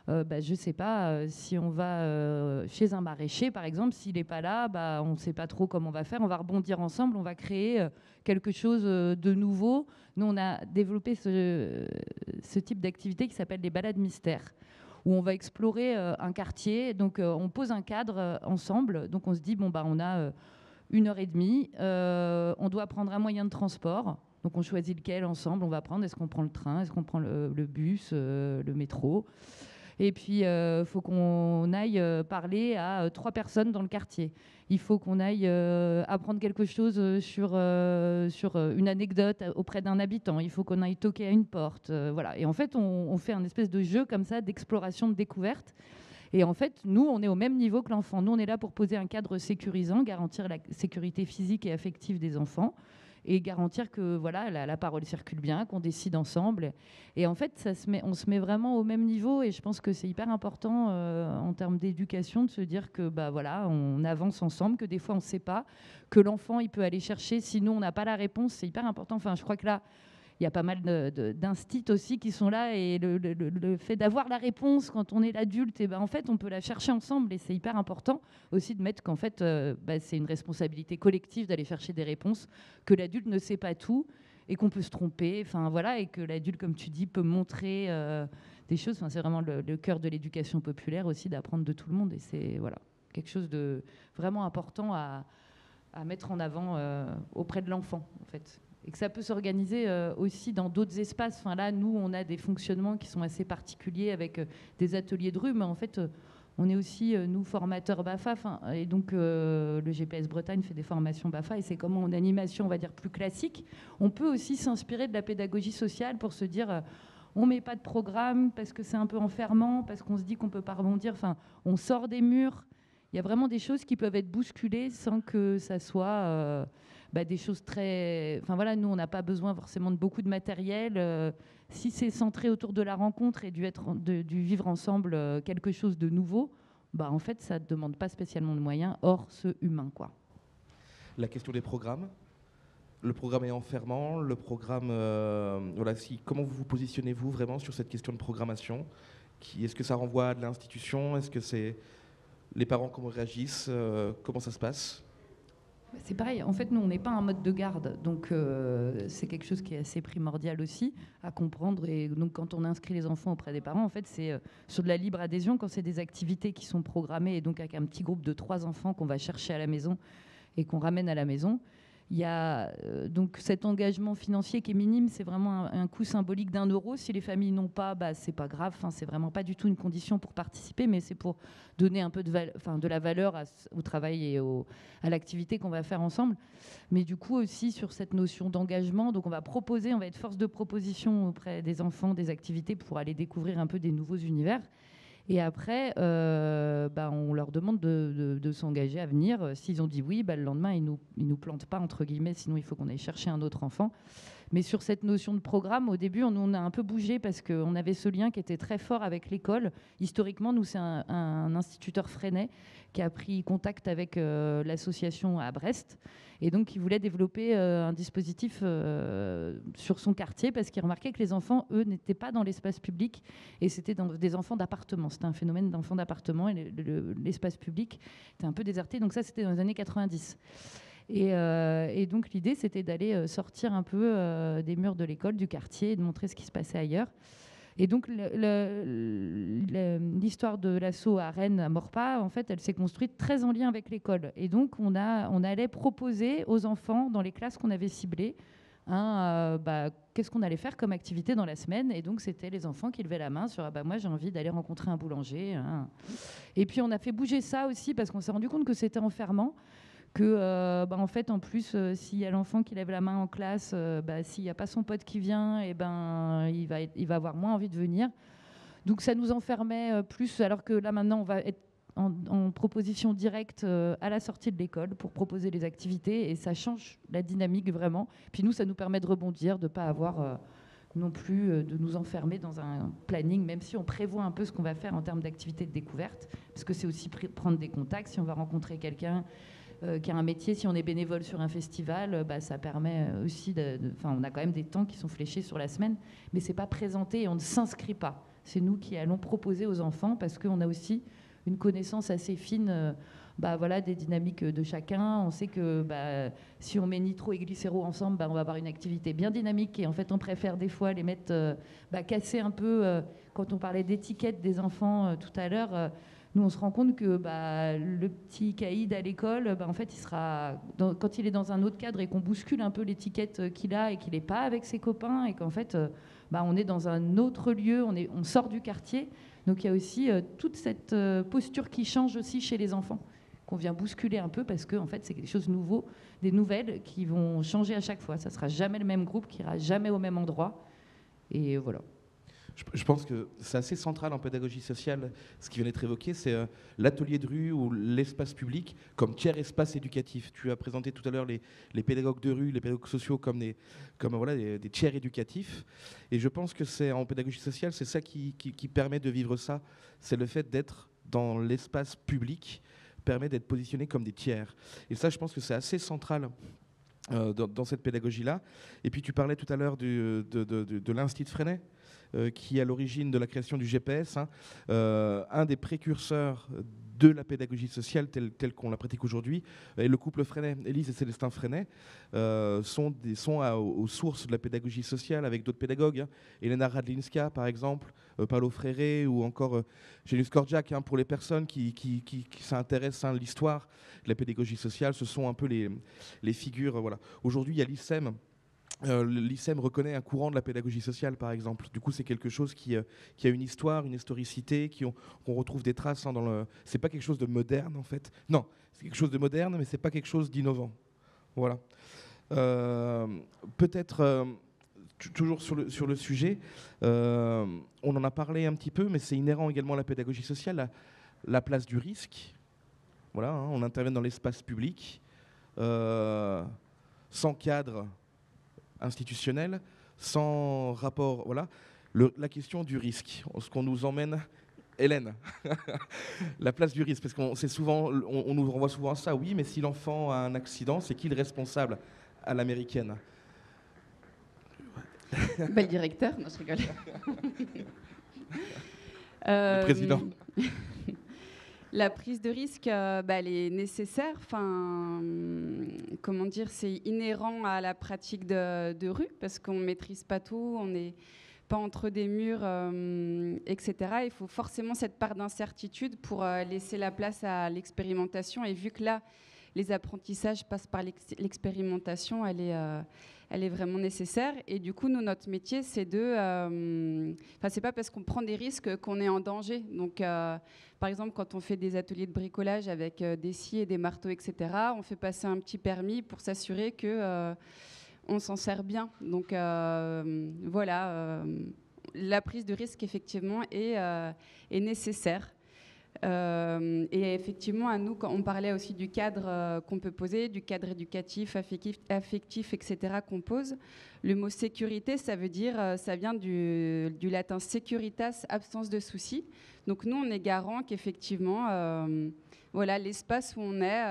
je sais pas, si on va chez un maraîcher, par exemple, s'il n'est pas là, on ne sait pas trop comment on va faire. On va rebondir ensemble, on va créer quelque chose de nouveau. Nous, on a développé ce type d'activité qui s'appelle les balades mystères, où on va explorer un quartier. Donc, on pose un cadre ensemble. Donc, on se dit, on a 1h30, on doit prendre un moyen de transport. Donc, on choisit lequel ensemble on va prendre. Est-ce qu'on prend le train? Est-ce qu'on prend le bus, le métro? Et puis, il faut qu'on aille parler à 3 personnes dans le quartier. Il faut qu'on aille apprendre quelque chose sur une anecdote auprès d'un habitant. Il faut qu'on aille toquer à une porte. Voilà. Et en fait, on fait un espèce de jeu comme ça, d'exploration, de découverte. Et en fait, nous, on est au même niveau que l'enfant. Nous, on est là pour poser un cadre sécurisant, garantir la sécurité physique et affective des enfants, et garantir que voilà, la parole circule bien, qu'on décide ensemble. Et en fait, on se met vraiment au même niveau, et je pense que c'est hyper important en termes d'éducation de se dire que voilà, on avance ensemble, que des fois on ne sait pas, que l'enfant il peut aller chercher, sinon on n'a pas la réponse, c'est hyper important. Enfin, je crois que là, il y a pas mal d'instits aussi qui sont là, et le fait d'avoir la réponse quand on est l'adulte, et en fait, on peut la chercher ensemble, et c'est hyper important aussi de mettre qu'en fait, c'est une responsabilité collective d'aller chercher des réponses, que l'adulte ne sait pas tout et qu'on peut se tromper, voilà, et que l'adulte, comme tu dis, peut montrer des choses. C'est vraiment le cœur de l'éducation populaire aussi, d'apprendre de tout le monde, et c'est voilà, quelque chose de vraiment important à mettre en avant auprès de l'enfant, en fait. Et que ça peut s'organiser aussi dans d'autres espaces. Là, nous, on a des fonctionnements qui sont assez particuliers avec des ateliers de rue, mais en fait, on est aussi, nous, formateurs BAFA. Et donc, le GPS Bretagne fait des formations BAFA, et c'est comment, en animation, on va dire, plus classique, on peut aussi s'inspirer de la pédagogie sociale pour se dire... on ne met pas de programme parce que c'est un peu enfermant, parce qu'on se dit qu'on ne peut pas rebondir. On sort des murs. Il il y a vraiment des choses qui peuvent être bousculées sans que ça soit des choses très... Enfin voilà, nous, on n'a pas besoin forcément de beaucoup de matériel. Si c'est centré autour de la rencontre et du vivre ensemble quelque chose de nouveau, en fait, ça ne demande pas spécialement de moyens, hors ce humain, quoi. La question des programmes. Le programme est enfermant. Le programme, comment vous positionnez-vous vraiment sur cette question de programmation? Est-ce que ça renvoie à de l'institution? Est-ce que c'est les parents, comment réagissent? Comment ça se passe? C'est pareil, en fait, nous, on n'est pas un mode de garde, donc c'est quelque chose qui est assez primordial aussi à comprendre. Et donc, quand on inscrit les enfants auprès des parents, en fait, c'est sur de la libre adhésion, quand c'est des activités qui sont programmées, et donc avec un petit groupe de 3 enfants qu'on va chercher à la maison et qu'on ramène à la maison. Il y a donc cet engagement financier qui est minime, c'est vraiment un coût symbolique d'1 euro. Si les familles n'ont pas, c'est pas grave. Enfin, c'est vraiment pas du tout une condition pour participer, mais c'est pour donner un peu de la valeur au travail et à l'activité qu'on va faire ensemble. Mais du coup aussi sur cette notion d'engagement, donc on va être force de proposition auprès des enfants, des activités pour aller découvrir un peu des nouveaux univers. Et après, on leur demande de s'engager à venir. S'ils ont dit oui, le lendemain, ils nous plantent pas, entre guillemets, sinon il faut qu'on aille chercher un autre enfant. Mais sur cette notion de programme, au début, on a un peu bougé parce qu'on avait ce lien qui était très fort avec l'école. Historiquement, nous, c'est un instituteur fresnais qui a pris contact avec l'association à Brest. Et donc, il voulait développer un dispositif sur son quartier parce qu'il remarquait que les enfants, eux, n'étaient pas dans l'espace public et c'était dans des enfants d'appartement. C'était un phénomène d'enfants d'appartement et l'espace public était un peu déserté. Donc ça, c'était dans les années 90. Et donc, l'idée, c'était d'aller sortir un peu des murs de l'école, du quartier et de montrer ce qui se passait ailleurs. Et donc, l'histoire de l'asso à Rennes, à Maurepas, en fait, elle s'est construite très en lien avec l'école. Et donc, on allait proposer aux enfants, dans les classes qu'on avait ciblées, qu'est-ce qu'on allait faire comme activité dans la semaine. Et donc, c'était les enfants qui levaient la main sur moi, j'ai envie d'aller rencontrer un boulanger. Hein. Et puis, on a fait bouger ça aussi parce qu'on s'est rendu compte que c'était enfermant. Que en fait, en plus, s'il y a l'enfant qui lève la main en classe, s'il n'y a pas son pote qui vient, il va avoir moins envie de venir. Donc ça nous enfermait plus, alors que là maintenant on va être en proposition directe à la sortie de l'école pour proposer les activités, et ça change la dynamique vraiment. Puis nous, ça nous permet de rebondir, de ne pas avoir non plus de nous enfermer dans un planning, même si on prévoit un peu ce qu'on va faire en termes d'activités de découverte, parce que c'est aussi prendre des contacts. Si on va rencontrer quelqu'un qui a un métier, si on est bénévole sur un festival, ça permet aussi on a quand même des temps qui sont fléchés sur la semaine, mais c'est pas présenté et on ne s'inscrit pas. C'est nous qui allons proposer aux enfants parce qu'on a aussi une connaissance assez fine des dynamiques de chacun. On sait que si on met nitro et glycéro ensemble, on va avoir une activité bien dynamique, et en fait on préfère des fois les mettre casser un peu. Quand on parlait d'étiquette des enfants tout à l'heure, nous, on se rend compte que le petit caïd à l'école, en fait, quand il est dans un autre cadre et qu'on bouscule un peu l'étiquette qu'il a et qu'il n'est pas avec ses copains, et qu'en fait, on est dans un autre lieu, on sort du quartier. Donc, il y a aussi toute cette posture qui change aussi chez les enfants, qu'on vient bousculer un peu parce que, en fait, c'est quelque chose de nouveau, des nouvelles qui vont changer à chaque fois. Ça ne sera jamais le même groupe, qui ira jamais au même endroit. Et voilà. Je pense que c'est assez central en pédagogie sociale. Ce qui vient d'être évoqué, c'est l'atelier de rue ou l'espace public comme tiers espace éducatif. Tu as présenté tout à l'heure les pédagogues de rue, les pédagogues sociaux comme des tiers éducatifs. Et je pense que c'est en pédagogie sociale, c'est ça qui permet de vivre ça. C'est le fait d'être dans l'espace public, permet d'être positionné comme des tiers. Et ça, je pense que c'est assez central dans cette pédagogie-là. Et puis tu parlais tout à l'heure de l'Institut Fresnais, qui est à l'origine de la création du GPS, un des précurseurs de la pédagogie sociale telle qu'on la pratique aujourd'hui. Et le couple Fresnais, Élise et Célestin Fresnais, sont aux sources de la pédagogie sociale avec d'autres pédagogues. Elena Radlinska, par exemple, Paolo Freire, ou encore Janusz Korczak, pour les personnes qui s'intéressent à l'histoire de la pédagogie sociale. Ce sont un peu les figures. Voilà. Aujourd'hui, il y a l'ICEM. L'ICEM reconnaît un courant de la pédagogie sociale, par exemple. Du coup, c'est quelque chose qui a une histoire, une historicité, qu'on retrouve des traces C'est pas quelque chose de moderne, en fait. Non, c'est quelque chose de moderne, mais c'est pas quelque chose d'innovant. Voilà. Peut-être, toujours sur le sujet, on en a parlé un petit peu, mais c'est inhérent également à la pédagogie sociale, la place du risque. Voilà, hein, on intervient dans l'espace public, sans cadre institutionnel, sans rapport. Voilà. La question du risque, ce qu'on nous emmène. Hélène, la place du risque, parce on nous renvoie souvent à ça. Oui, mais si l'enfant a un accident, c'est qui le responsable à l'américaine? Le directeur, non, je rigole. Le président. La prise de risque, elle est nécessaire. Enfin, comment dire, c'est inhérent à la pratique de rue, parce qu'on ne maîtrise pas tout, on n'est pas entre des murs, etc. Il faut forcément cette part d'incertitude pour laisser la place à l'expérimentation. Et vu que là, les apprentissages passent par l'expérimentation, elle est vraiment nécessaire. Et du coup, nous, notre métier, c'est c'est pas parce qu'on prend des risques qu'on est en danger. Donc, par exemple, quand on fait des ateliers de bricolage avec des scies et des marteaux, etc., on fait passer un petit permis pour s'assurer que on s'en sert bien. Donc, voilà, la prise de risque, effectivement, est nécessaire. Et effectivement, à nous, quand on parlait aussi du cadre qu'on peut poser, du cadre éducatif, affectif, etc., qu'on pose, le mot sécurité, ça vient du latin securitas, absence de soucis. Donc nous, on est garant qu'effectivement, voilà, l'espace où on est,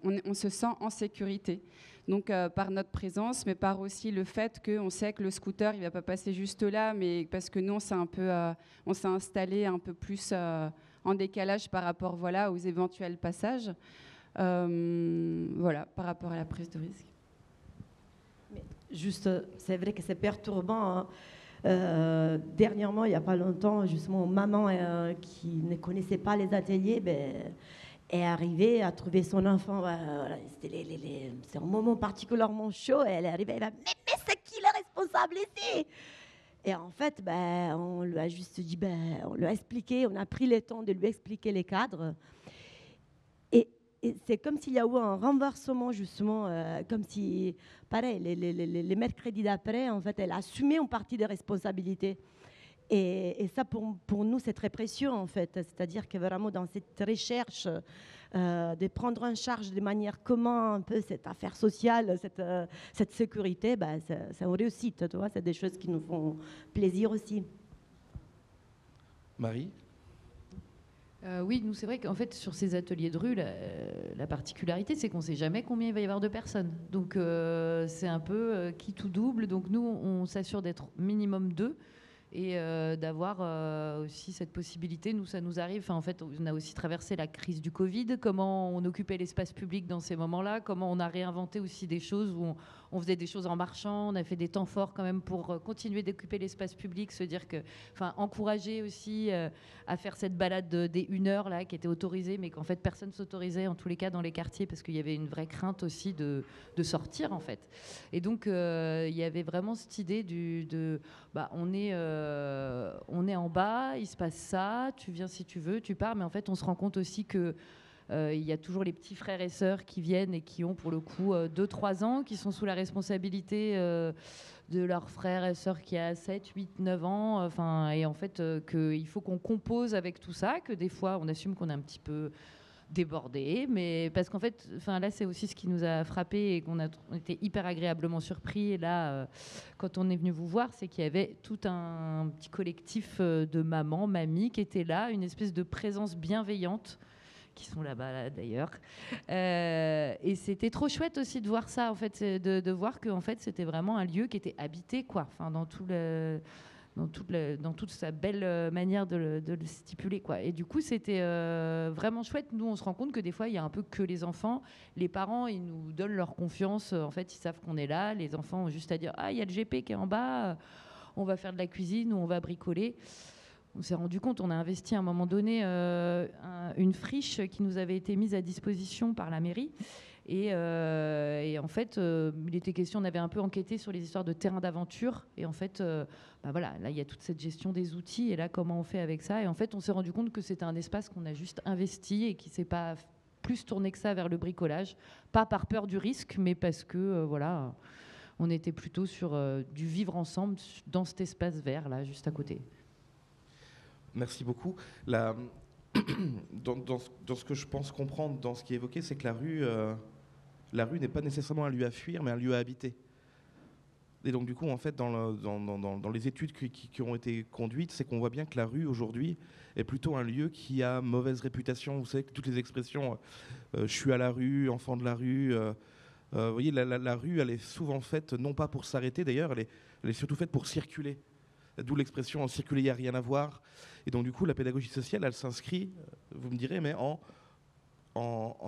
on se sent en sécurité. Donc par notre présence, mais par aussi le fait qu'on sait que le scooter, il ne va pas passer juste là, mais parce que nous, on s'est installé un peu plus en décalage par rapport aux éventuels passages. Voilà, par rapport à la prise de risque. Mais juste, c'est vrai que c'est perturbant. Hein. Dernièrement, il n'y a pas longtemps, justement, maman qui ne connaissait pas les ateliers, est arrivée à trouver son enfant. C'est un moment particulièrement chaud. Elle est arrivée, elle va, mais c'est qui le responsable ici? Et en fait, on lui a juste dit, on lui a expliqué, on a pris le temps de lui expliquer les cadres. Et c'est comme s'il y a eu un renversement, justement, comme si, pareil, les mercredis d'après, en fait, elle a assumé une partie des responsabilités. Et ça, pour nous, c'est très précieux, en fait. C'est-à-dire que vraiment, dans cette recherche de prendre en charge de manière commune un peu cette affaire sociale, cette sécurité, c'est une réussite, tu vois. C'est des choses qui nous font plaisir aussi. Marie? Oui, nous, c'est vrai qu'en fait, sur ces ateliers de rue, la particularité, c'est qu'on ne sait jamais combien il va y avoir de personnes. Donc, c'est un peu qui tout double. Donc, nous, on s'assure d'être minimum 2. Et d'avoir aussi cette possibilité. Nous, ça nous arrive. En fait, on a aussi traversé la crise du Covid. Comment on occupait l'espace public dans ces moments-là. Comment on a réinventé aussi des choses où on faisait des choses en marchant. On a fait des temps forts quand même pour continuer d'occuper l'espace public. Se dire que, encourager aussi à faire cette balade des 1 heure là, qui était autorisée, mais qu'en fait, personne ne s'autorisait, en tous les cas, dans les quartiers, parce qu'il y avait une vraie crainte aussi de sortir, en fait. Et donc, il y avait vraiment cette idée on est en bas, il se passe ça, tu viens si tu veux, tu pars, mais en fait on se rend compte aussi que il y a toujours les petits frères et sœurs qui viennent et qui ont pour le coup 2-3 ans, qui sont sous la responsabilité de leurs frères et sœurs qui a 7, 8, 9 ans, et en fait qu'il faut qu'on compose avec tout ça, que des fois on assume qu'on est un petit peu débordé, mais parce qu'en fait, là, c'est aussi ce qui nous a frappé et qu'on a été hyper agréablement surpris. Et là, quand on est venu vous voir, c'est qu'il y avait tout un petit collectif de mamies qui étaient là, une espèce de présence bienveillante, qui sont là-bas là, d'ailleurs. Et c'était trop chouette aussi de voir ça, en fait, de voir que en fait, c'était vraiment un lieu qui était habité, quoi. Dans toute sa belle manière de le stipuler, quoi. Et du coup, c'était vraiment chouette. Nous, on se rend compte que des fois, il y a un peu que les enfants. Les parents, ils nous donnent leur confiance. En fait, ils savent qu'on est là. Les enfants ont juste à dire « Ah, il y a le GP qui est en bas. On va faire de la cuisine ou on va bricoler. » On s'est rendu compte, on a investi à un moment donné une friche qui nous avait été mise à disposition par la mairie. Et en fait, il était question, on avait un peu enquêté sur les histoires de terrain d'aventure. Et en fait, là, il y a toute cette gestion des outils. Et là, comment on fait avec ça? Et en fait, on s'est rendu compte que c'était un espace qu'on a juste investi et qui ne s'est pas plus tourné que ça vers le bricolage. Pas par peur du risque, mais parce que, on était plutôt sur du vivre ensemble dans cet espace vert, là, juste à côté. Merci beaucoup. dans ce que je pense comprendre, dans ce qui est évoqué, c'est que la rue n'est pas nécessairement un lieu à fuir, mais un lieu à habiter. Et donc du coup, en fait, dans les études qui ont été conduites, c'est qu'on voit bien que la rue, aujourd'hui, est plutôt un lieu qui a mauvaise réputation. Vous savez que toutes les expressions « je suis à la rue »,« enfant de la rue », vous voyez, la rue, elle est souvent faite, non pas pour s'arrêter d'ailleurs, elle est surtout faite pour circuler. D'où l'expression « circuler, il n'y a rien à voir ». Et donc du coup, la pédagogie sociale, elle s'inscrit, vous me direz, mais en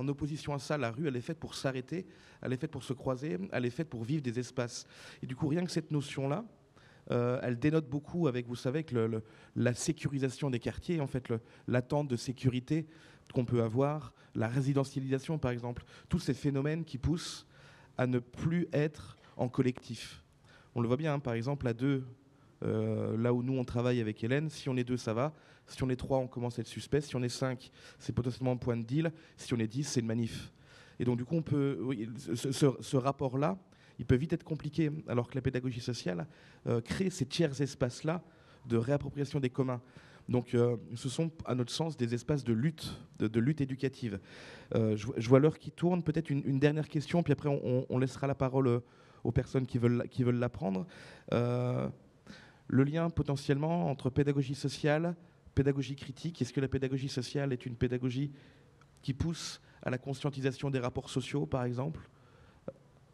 opposition à ça. La rue, elle est faite pour s'arrêter, elle est faite pour se croiser, elle est faite pour vivre des espaces. Et du coup, rien que cette notion-là, elle dénote beaucoup avec, vous savez, que la sécurisation des quartiers, en fait, l'attente de sécurité qu'on peut avoir, la résidentialisation, par exemple, tous ces phénomènes qui poussent à ne plus être en collectif. On le voit bien, hein, par exemple, à deux, là où nous on travaille avec Hélène, si on est 2, ça va. Si on est 3, on commence à être suspect. Si on est 5, c'est potentiellement un point de deal. Si on est 10, c'est une manif. Et donc du coup, ce rapport-là, il peut vite être compliqué, alors que la pédagogie sociale crée ces tiers espaces-là de réappropriation des communs. Donc ce sont, à notre sens, des espaces de lutte éducative. Je vois l'heure qui tourne. Peut-être une dernière question, puis après on laissera la parole aux personnes qui veulent la prendre. Le lien potentiellement entre pédagogie sociale, pédagogie critique, est-ce que la pédagogie sociale est une pédagogie qui pousse à la conscientisation des rapports sociaux, par exemple,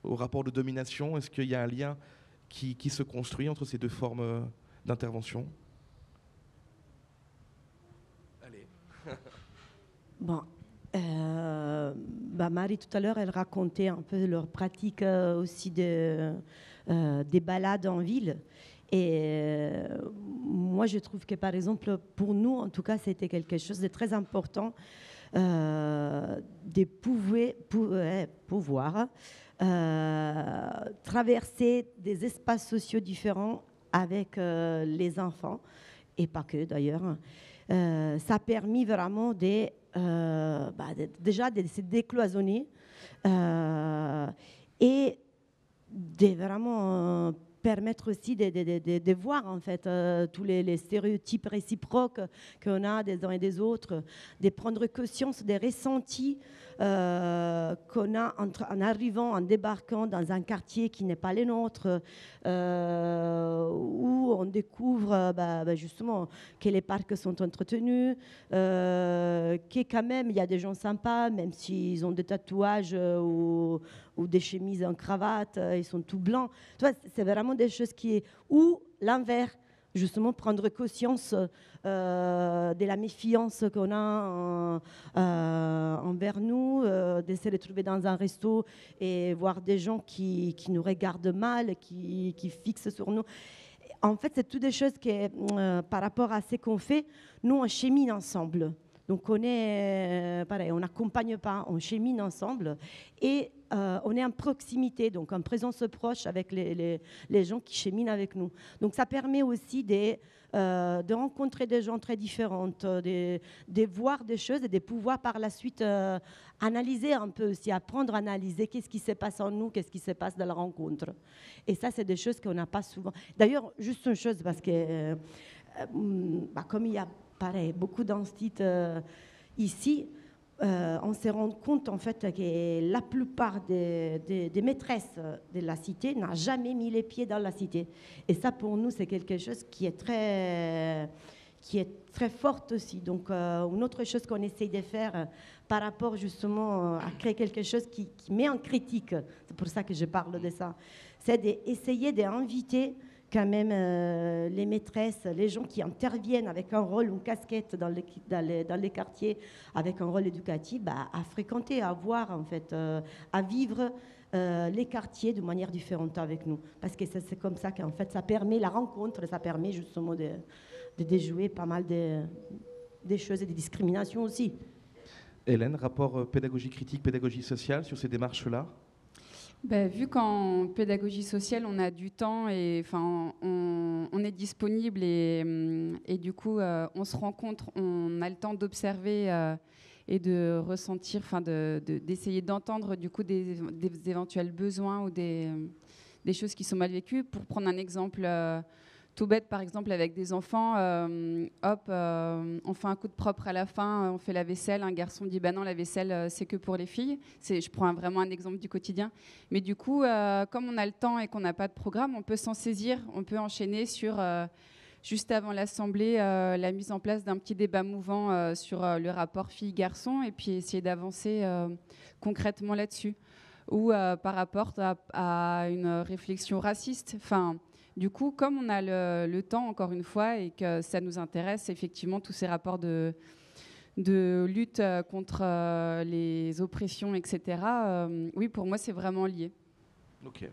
au rapport de domination? Est-ce qu'il y a un lien qui se construit entre ces deux formes d'intervention? Allez. Bon. Marie, tout à l'heure, elle racontait un peu leur pratique aussi des balades en ville. Et moi, je trouve que, par exemple, pour nous, en tout cas, c'était quelque chose de très important de pouvoir traverser des espaces sociaux différents avec les enfants, et pas que d'ailleurs. Ça a permis vraiment déjà de se décloisonner et de vraiment permettre aussi de voir en fait tous les stéréotypes réciproques qu'on a des uns et des autres, de prendre conscience des ressentis qu'on a en arrivant, en débarquant dans un quartier qui n'est pas le nôtre, où on découvre justement que les parcs sont entretenus, que quand même il y a des gens sympas, même s'ils ont des tatouages ou des chemises en cravate, ils sont tout blancs. Tu vois, c'est vraiment des choses qui est... Ou l'inverse, justement prendre conscience de la méfiance qu'on a envers nous, d'essayer de trouver dans un resto et voir des gens qui nous regardent mal, qui fixent sur nous. En fait, c'est toutes des choses qui, par rapport à ce qu'on fait, nous, on chemine ensemble. Donc, on est pareil, on n'accompagne pas, on chemine ensemble et on est en proximité, donc en présence proche avec les gens qui cheminent avec nous. Donc, ça permet aussi de rencontrer des gens très différents, de voir des choses et de pouvoir par la suite analyser un peu aussi, apprendre à analyser qu'est-ce qui se passe en nous, qu'est-ce qui se passe dans la rencontre. Et ça, c'est des choses qu'on n'a pas souvent. D'ailleurs, juste une chose, parce que comme il y a pareil, beaucoup d'instituts ici, on se rend compte en fait que la plupart des maîtresses de la cité n'ont jamais mis les pieds dans la cité. Et ça, pour nous, c'est quelque chose qui est très forte aussi. Donc, une autre chose qu'on essaye de faire par rapport justement à créer quelque chose qui met en critique, c'est pour ça que je parle de ça, c'est d'essayer d'inviter quand même les maîtresses, les gens qui interviennent avec un rôle, une casquette dans les quartiers, avec un rôle éducatif, à fréquenter, à voir en fait, à vivre les quartiers de manière différente avec nous. Parce que c'est comme ça qu'en fait ça permet la rencontre, ça permet justement de déjouer pas mal des choses et des discriminations aussi. Hélène, rapport pédagogie critique, pédagogie sociale sur ces démarches-là? Vu qu'en pédagogie sociale, on a du temps et on est disponible et du coup, on se rencontre, on a le temps d'observer et de ressentir, d'essayer d'entendre du coup des éventuels besoins ou des choses qui sont mal vécues. Pour prendre un exemple tout bête, par exemple, avec des enfants, on fait un coup de propre à la fin, on fait la vaisselle, un garçon dit bah non, la vaisselle, c'est que pour les filles. Je prends vraiment un exemple du quotidien. Mais du coup, comme on a le temps et qu'on n'a pas de programme, on peut s'en saisir, on peut enchaîner sur, juste avant l'Assemblée, la mise en place d'un petit débat mouvant sur le rapport filles-garçons et puis essayer d'avancer concrètement là-dessus. Ou par rapport à une réflexion raciste. Enfin, du coup, comme on a le temps, encore une fois, et que ça nous intéresse, effectivement, tous ces rapports de lutte contre les oppressions, etc., oui, pour moi, c'est vraiment lié. Ok.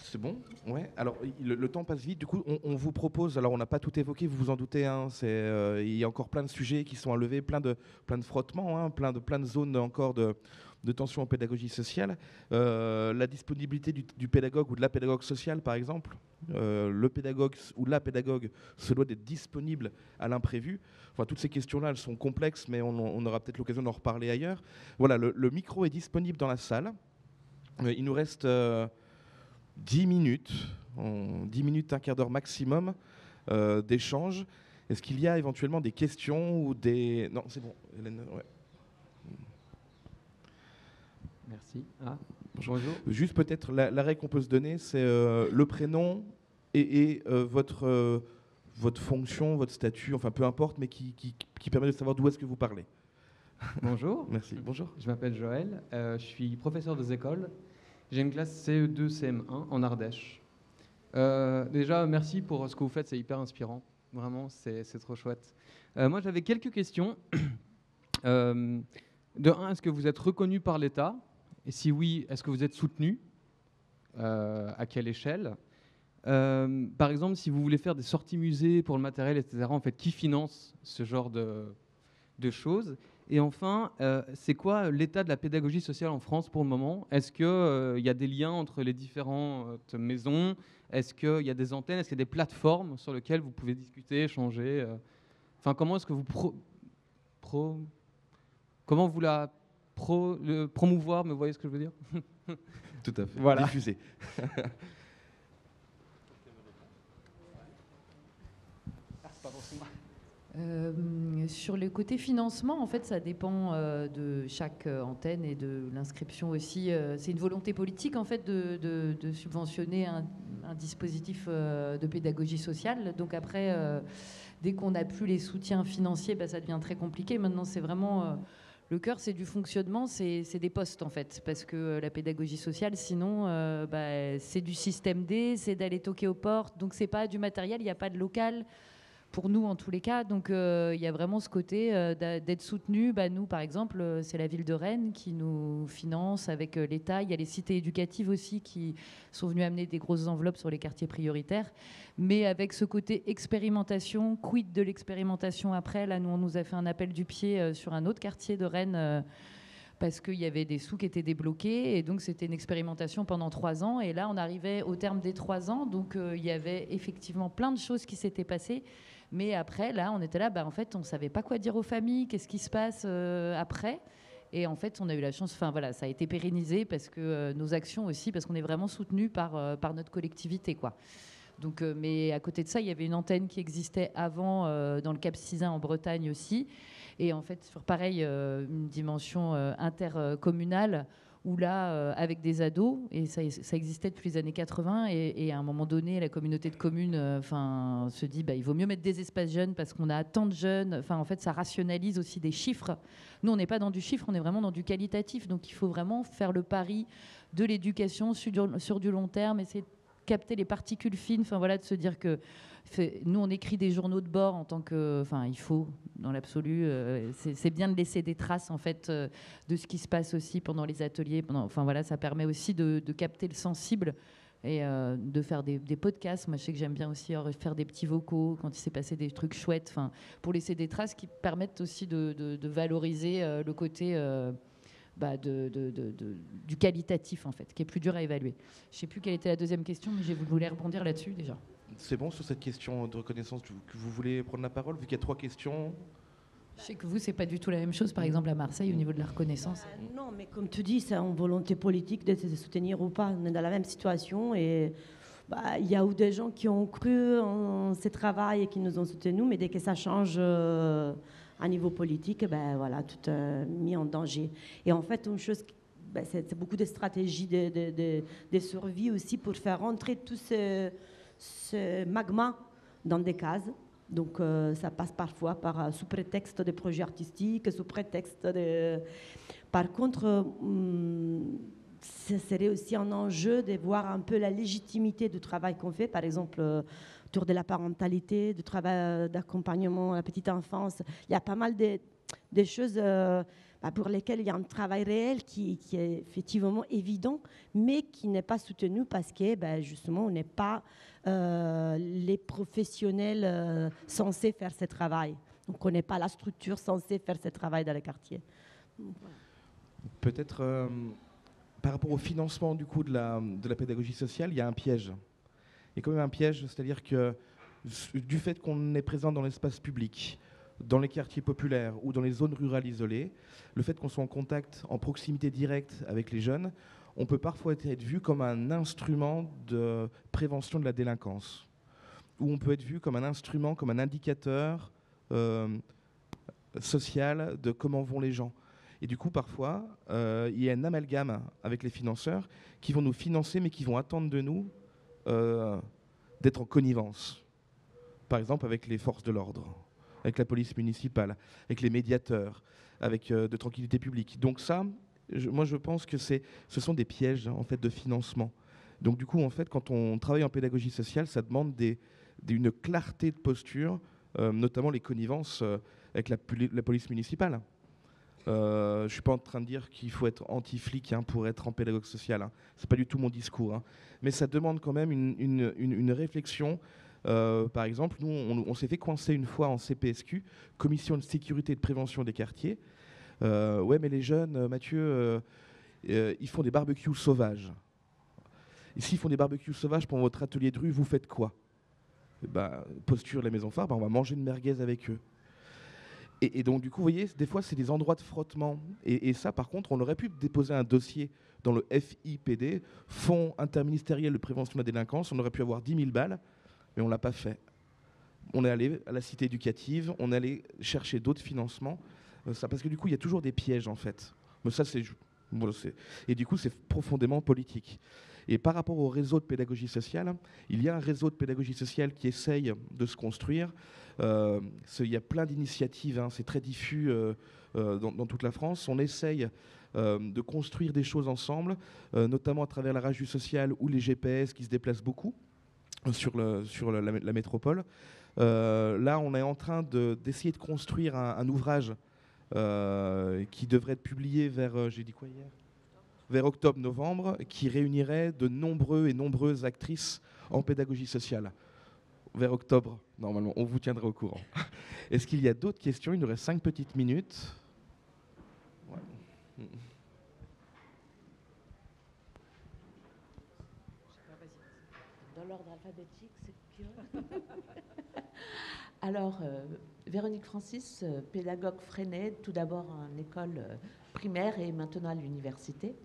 C'est bon. Ouais. Alors, le temps passe vite. Du coup, on vous propose. Alors, on n'a pas tout évoqué. Vous vous en doutez. Hein, il y a encore plein de sujets qui sont à lever, plein de frottements, hein, plein de zones encore de tension en pédagogie sociale. La disponibilité du pédagogue ou de la pédagogue sociale, par exemple. Le pédagogue ou la pédagogue se doit d'être disponible à l'imprévu. Enfin, toutes ces questions-là, elles sont complexes, mais on aura peut-être l'occasion d'en reparler ailleurs. Voilà, le micro est disponible dans la salle. Il nous reste 10 minutes, un quart d'heure maximum d'échange. Est-ce qu'il y a éventuellement des questions ou des... Non, c'est bon, Hélène. Ouais. Merci. Bonjour. Juste peut-être l'arrêt qu'on peut se donner, c'est le prénom et votre fonction, votre statut, enfin peu importe, mais qui permet de savoir d'où est-ce que vous parlez. Bonjour. Merci. Bonjour. Je m'appelle Joël, je suis professeur des écoles. J'ai une classe CE2, CM1 en Ardèche. Déjà, merci pour ce que vous faites, c'est hyper inspirant. Vraiment, c'est trop chouette. Moi, j'avais quelques questions. De un, est-ce que vous êtes reconnu par l'État? Et si oui, est-ce que vous êtes soutenu? À quelle échelle? Par exemple, si vous voulez faire des sorties musées pour le matériel, etc., en fait, qui finance ce genre de choses? Et enfin, c'est quoi l'état de la pédagogie sociale en France pour le moment? Est-ce qu'il y a des liens entre les différentes maisons? Est-ce qu'il y a des antennes? Est-ce qu'il y a des plateformes sur lesquelles vous pouvez discuter, échanger? Enfin, comment est-ce que vous comment vous la promouvoir? Me voyez ce que je veux dire? Tout à fait. Voilà. Diffuser. Sur le côté financement, en fait, ça dépend de chaque antenne et de l'inscription aussi. C'est une volonté politique, en fait, de subventionner un dispositif de pédagogie sociale. Donc après, dès qu'on n'a plus les soutiens financiers, ça devient très compliqué. Maintenant, c'est vraiment... le cœur, c'est du fonctionnement, c'est des postes, en fait. Parce que la pédagogie sociale, sinon, c'est du système D, c'est d'aller toquer aux portes. Donc, c'est pas du matériel, il n'y a pas de local. Pour nous, en tous les cas. Donc, il y a vraiment ce côté d'être soutenu. Nous, par exemple, c'est la ville de Rennes qui nous finance avec l'État. Il y a les cités éducatives aussi qui sont venues amener des grosses enveloppes sur les quartiers prioritaires. Mais avec ce côté expérimentation, quid de l'expérimentation après? Là, nous, on nous a fait un appel du pied sur un autre quartier de Rennes parce qu'il y avait des sous qui étaient débloqués. Et donc, c'était une expérimentation pendant 3 ans. Et là, on arrivait au terme des 3 ans. Donc, il y avait effectivement plein de choses qui s'étaient passées. Mais après, là, on était là, en fait, on ne savait pas quoi dire aux familles, qu'est-ce qui se passe après. Et en fait, on a eu la chance, ça a été pérennisé parce que nos actions aussi, parce qu'on est vraiment soutenus par notre collectivité, quoi. Donc, mais à côté de ça, il y avait une antenne qui existait avant dans le Cap Sizun en Bretagne aussi. Et en fait, sur pareil, une dimension intercommunale, où là, avec des ados, et ça existait depuis les années 80, et à un moment donné, la communauté de communes se dit il vaut mieux mettre des espaces jeunes parce qu'on a tant de jeunes. En fait, ça rationalise aussi des chiffres. Nous, on n'est pas dans du chiffre, on est vraiment dans du qualitatif. Donc, il faut vraiment faire le pari de l'éducation sur du long terme, essayer de capter les particules fines, de se dire que nous, on écrit des journaux de bord en tant que... il faut, dans l'absolu, c'est bien de laisser des traces, en fait, de ce qui se passe aussi pendant les ateliers. Ça permet aussi de capter le sensible et de faire des podcasts. Moi, je sais que j'aime bien aussi faire des petits vocaux quand il s'est passé des trucs chouettes, pour laisser des traces qui permettent aussi de valoriser le côté... du qualitatif, en fait, qui est plus dur à évaluer. Je ne sais plus quelle était la deuxième question, mais je voulais rebondir là-dessus déjà. C'est bon sur cette question de reconnaissance que vous voulez prendre la parole, vu qu'il y a 3 questions? Je sais que vous, c'est pas du tout la même chose, par exemple, à Marseille, au niveau de la reconnaissance. Non, mais comme tu dis, c'est une volonté politique de se soutenir ou pas. On est dans la même situation et il y a eu des gens qui ont cru en ce travail et qui nous ont soutenus, mais dès que ça change à niveau politique, voilà, tout est mis en danger. Et en fait, une chose, c'est beaucoup de stratégies de survie aussi pour faire rentrer tout ce magma dans des cases. Donc ça passe parfois sous prétexte de projets artistiques, sous prétexte de... Par contre, ce serait aussi un enjeu de voir un peu la légitimité du travail qu'on fait, par exemple autour de la parentalité, du travail d'accompagnement à la petite enfance. Il y a pas mal de choses pour lesquelles il y a un travail réel qui est effectivement évident, mais qui n'est pas soutenu parce que justement on n'est pas les professionnels censés faire ce travail. On ne connaît pas la structure censée faire ce travail dans les quartiers. Voilà. Peut-être par rapport au financement du coup de la pédagogie sociale, il y a un piège. Il y a quand même un piège, c'est-à-dire que du fait qu'on est présent dans l'espace public, dans les quartiers populaires ou dans les zones rurales isolées, le fait qu'on soit en contact, en proximité directe avec les jeunes, on peut parfois être vu comme un instrument de prévention de la délinquance, ou on peut être vu comme un instrument, comme un indicateur social de comment vont les gens. Et du coup, parfois, il y a un amalgame avec les financeurs qui vont nous financer, mais qui vont attendre de nous d'être en connivence. Par exemple, avec les forces de l'ordre, avec la police municipale, avec les médiateurs, avec de tranquillité publique. Donc ça, moi, je pense que ce sont des pièges en fait, de financement. Donc du coup, en fait, quand on travaille en pédagogie sociale, ça demande une clarté de posture, notamment les connivences avec la police municipale. Je ne suis pas en train de dire qu'il faut être anti-flic pour être en pédagogue social. Ce n'est pas du tout mon discours. Mais ça demande quand même une réflexion. Par exemple, nous, on s'est fait coincer une fois en CPSQ, Commission de sécurité et de prévention des quartiers. Ouais, mais les jeunes, Mathieu, ils font des barbecues sauvages. Et s'ils font des barbecues sauvages pour votre atelier de rue, vous faites quoi? Posture la maison phare, on va manger une merguez avec eux. Et donc, du coup, vous voyez, des fois, c'est des endroits de frottement. Et ça, par contre, on aurait pu déposer un dossier dans le FIPD, Fonds interministériel de prévention de la délinquance. On aurait pu avoir 10 000 balles, mais on ne l'a pas fait. On est allé à la cité éducative, on est allé chercher d'autres financements. Parce que du coup, il y a toujours des pièges, en fait. Mais ça, et du coup, c'est profondément politique. Et par rapport au réseau de pédagogie sociale, il y a un réseau de pédagogie sociale qui essaye de se construire. Il y a plein d'initiatives, c'est très diffus dans toute la France. On essaye de construire des choses ensemble, notamment à travers la RAJU sociale ou les GPS qui se déplacent beaucoup sur la métropole. Là, on est en train d'essayer de construire un ouvrage qui devrait être publié vers, j'ai dit quoi hier ? Vers octobre-novembre, qui réunirait de nombreux et nombreuses actrices en pédagogie sociale. Vers octobre, normalement, on vous tiendra au courant. Est-ce qu'il y a d'autres questions? Il nous reste 5 petites minutes. Ouais. Dans l'ordre alphabétique, c'est que... Alors, Véronique Francis, pédagogue Freinet, tout d'abord en école primaire et maintenant à l'université.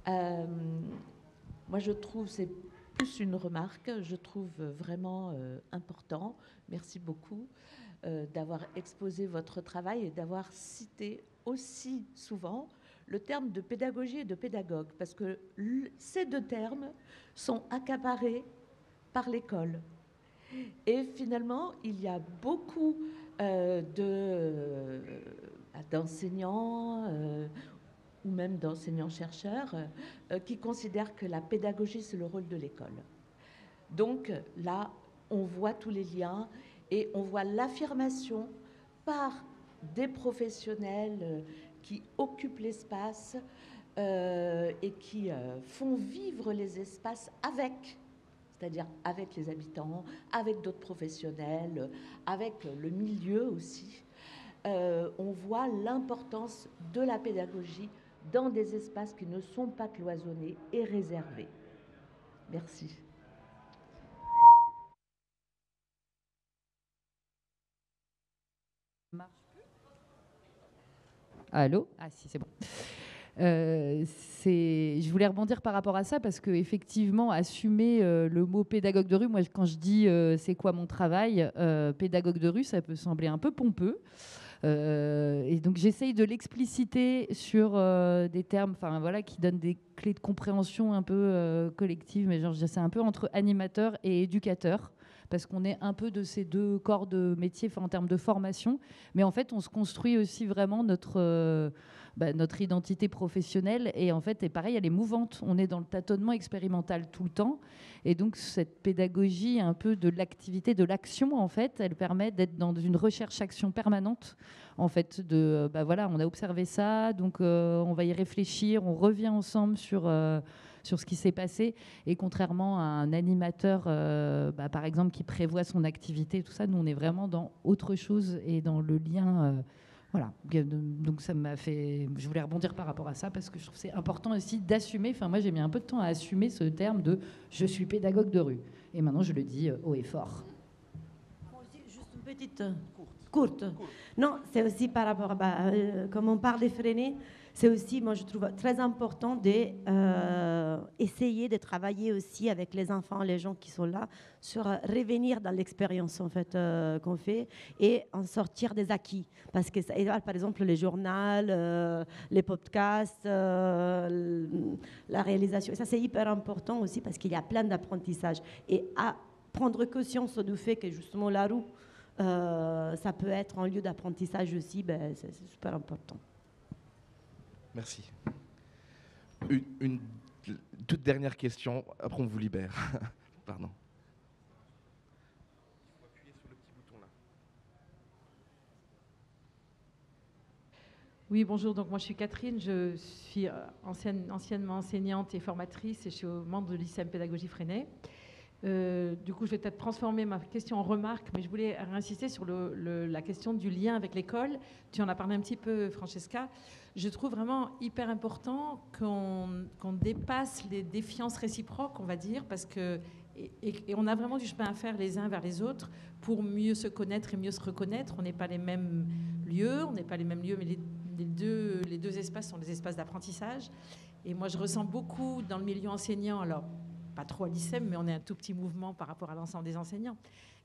Moi, je trouve, c'est plus une remarque, je trouve vraiment important, merci beaucoup, d'avoir exposé votre travail et d'avoir cité aussi souvent le terme de pédagogie et de pédagogue, parce que ces deux termes sont accaparés par l'école. Et finalement, il y a beaucoup d'enseignants ou même d'enseignants-chercheurs qui considèrent que la pédagogie, c'est le rôle de l'école. Donc là, on voit tous les liens et on voit l'affirmation par des professionnels qui occupent l'espace et qui font vivre les espaces c'est-à-dire avec les habitants, avec d'autres professionnels, avec le milieu aussi. On voit l'importance de la pédagogie dans des espaces qui ne sont pas cloisonnés et réservés. Merci. Allô? Ah si, c'est bon. Je voulais rebondir par rapport à ça parce qu'effectivement, assumer le mot pédagogue de rue, moi quand je dis c'est quoi mon travail, pédagogue de rue, ça peut sembler un peu pompeux. Et donc j'essaye de l'expliciter sur des termes voilà, qui donnent des clés de compréhension un peu collectives, mais genre, c'est un peu entre animateur et éducateur, parce qu'on est un peu de ces deux corps de métier en termes de formation, mais en fait on se construit aussi vraiment notre identité professionnelle, et en fait, et pareil, elle est mouvante. On est dans le tâtonnement expérimental tout le temps, et donc cette pédagogie un peu de l'activité, de l'action, en fait, elle permet d'être dans une recherche-action permanente, en fait, voilà, on a observé ça, donc on va y réfléchir, on revient ensemble sur ce qui s'est passé, et contrairement à un animateur, par exemple, qui prévoit son activité, tout ça, nous, on est vraiment dans autre chose et dans le lien. Voilà, donc ça m'a fait. Je voulais rebondir par rapport à ça parce que je trouve que c'est important aussi d'assumer. Enfin, moi, j'ai mis un peu de temps à assumer ce terme de je suis pédagogue de rue. Et maintenant, je le dis haut et fort. Moi aussi, juste une petite courte. Non, c'est aussi par rapport à. Comme on parle des freinés, c'est aussi, moi, je trouve très important d'essayer de travailler aussi avec les enfants, les gens qui sont là, sur revenir dans l'expérience en fait qu'on fait et en sortir des acquis. Parce que, par exemple, les journaux, les podcasts, la réalisation, ça c'est hyper important aussi parce qu'il y a plein d'apprentissages. Et à prendre conscience du fait que justement la roue, ça peut être un lieu d'apprentissage aussi, c'est super important. Merci. Une toute dernière question, après on vous libère. Pardon. Il faut appuyer sur le petit bouton là. Oui, bonjour. Donc moi je suis Catherine, je suis anciennement enseignante et formatrice et je suis membre de l'ICEM Pédagogie Freinet. Du coup, je vais peut-être transformer ma question en remarque, mais je voulais insister sur la question du lien avec l'école. Tu en as parlé un petit peu, Francesca. Je trouve vraiment hyper important qu'on dépasse les défiances réciproques, on va dire, parce que et on a vraiment du chemin à faire les uns vers les autres pour mieux se connaître et mieux se reconnaître. On n'est pas les mêmes lieux, mais les deux espaces sont des espaces d'apprentissage. Et moi, je ressens beaucoup dans le milieu enseignant, alors pas trop à l'ICEM, mais on est un tout petit mouvement par rapport à l'ensemble des enseignants.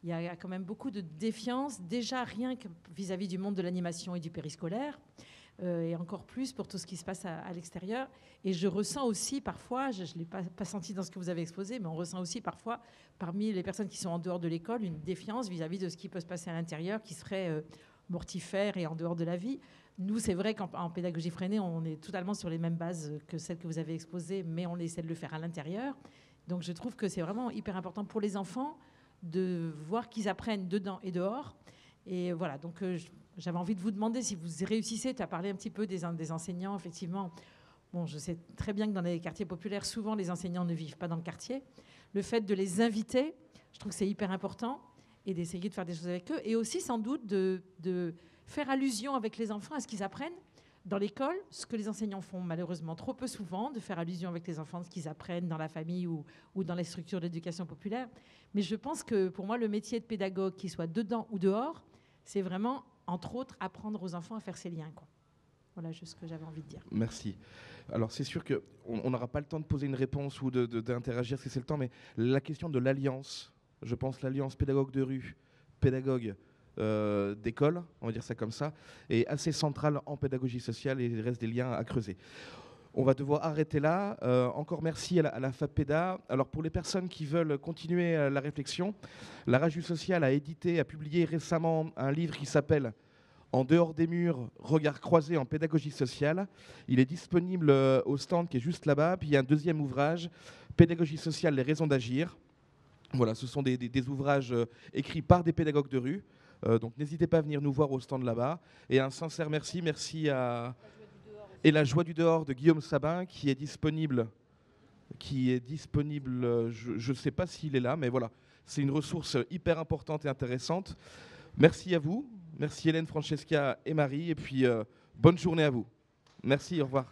Il y a quand même beaucoup de défiance, déjà rien que vis-à-vis du monde de l'animation et du périscolaire, et encore plus pour tout ce qui se passe à l'extérieur. Et je ressens aussi parfois, je ne l'ai pas senti dans ce que vous avez exposé, mais on ressent aussi parfois, parmi les personnes qui sont en dehors de l'école, une défiance vis-à-vis de ce qui peut se passer à l'intérieur, qui serait mortifère et en dehors de la vie. Nous, c'est vrai qu'en pédagogie freinée, on est totalement sur les mêmes bases que celles que vous avez exposées, mais on essaie de le faire à l'intérieur. Donc je trouve que c'est vraiment hyper important pour les enfants de voir qu'ils apprennent dedans et dehors. Et voilà, donc j'avais envie de vous demander si vous réussissez. Tu as parlé un petit peu des enseignants, effectivement. Bon, je sais très bien que dans les quartiers populaires, souvent les enseignants ne vivent pas dans le quartier. Le fait de les inviter, je trouve que c'est hyper important, et d'essayer de faire des choses avec eux. Et aussi sans doute de faire allusion avec les enfants à ce qu'ils apprennent dans l'école, ce que les enseignants font malheureusement trop peu souvent, de faire allusion avec les enfants, ce qu'ils apprennent dans la famille ou dans les structures d'éducation populaire. Mais je pense que pour moi, le métier de pédagogue, qu'il soit dedans ou dehors, c'est vraiment, entre autres, apprendre aux enfants à faire ces liens, quoi. Voilà juste ce que j'avais envie de dire. Merci. Alors c'est sûr qu'on n'aura pas le temps de poser une réponse ou d'interagir si c'est le temps, mais la question de l'alliance, je pense l'alliance pédagogue de rue, pédagogue d'école, on va dire ça comme ça, est assez centrale en pédagogie sociale et il reste des liens à creuser. On va devoir arrêter là. Encore merci à la FAPEDA. Alors pour les personnes qui veulent continuer la réflexion, la Raju Sociale a publié récemment un livre qui s'appelle « En dehors des murs, regard croisé en pédagogie sociale ». Il est disponible au stand qui est juste là-bas. Puis il y a un deuxième ouvrage, « Pédagogie sociale, les raisons d'agir ». Voilà, ce sont des ouvrages écrits par des pédagogues de rue. Donc n'hésitez pas à venir nous voir au stand là-bas. Et un sincère merci à Et la joie du dehors de Guillaume Sabin qui est disponible, je ne sais pas s'il est là, mais voilà, c'est une ressource hyper importante et intéressante. Merci à vous, merci Hélène, Francesca et Marie, et puis bonne journée à vous. Merci, au revoir.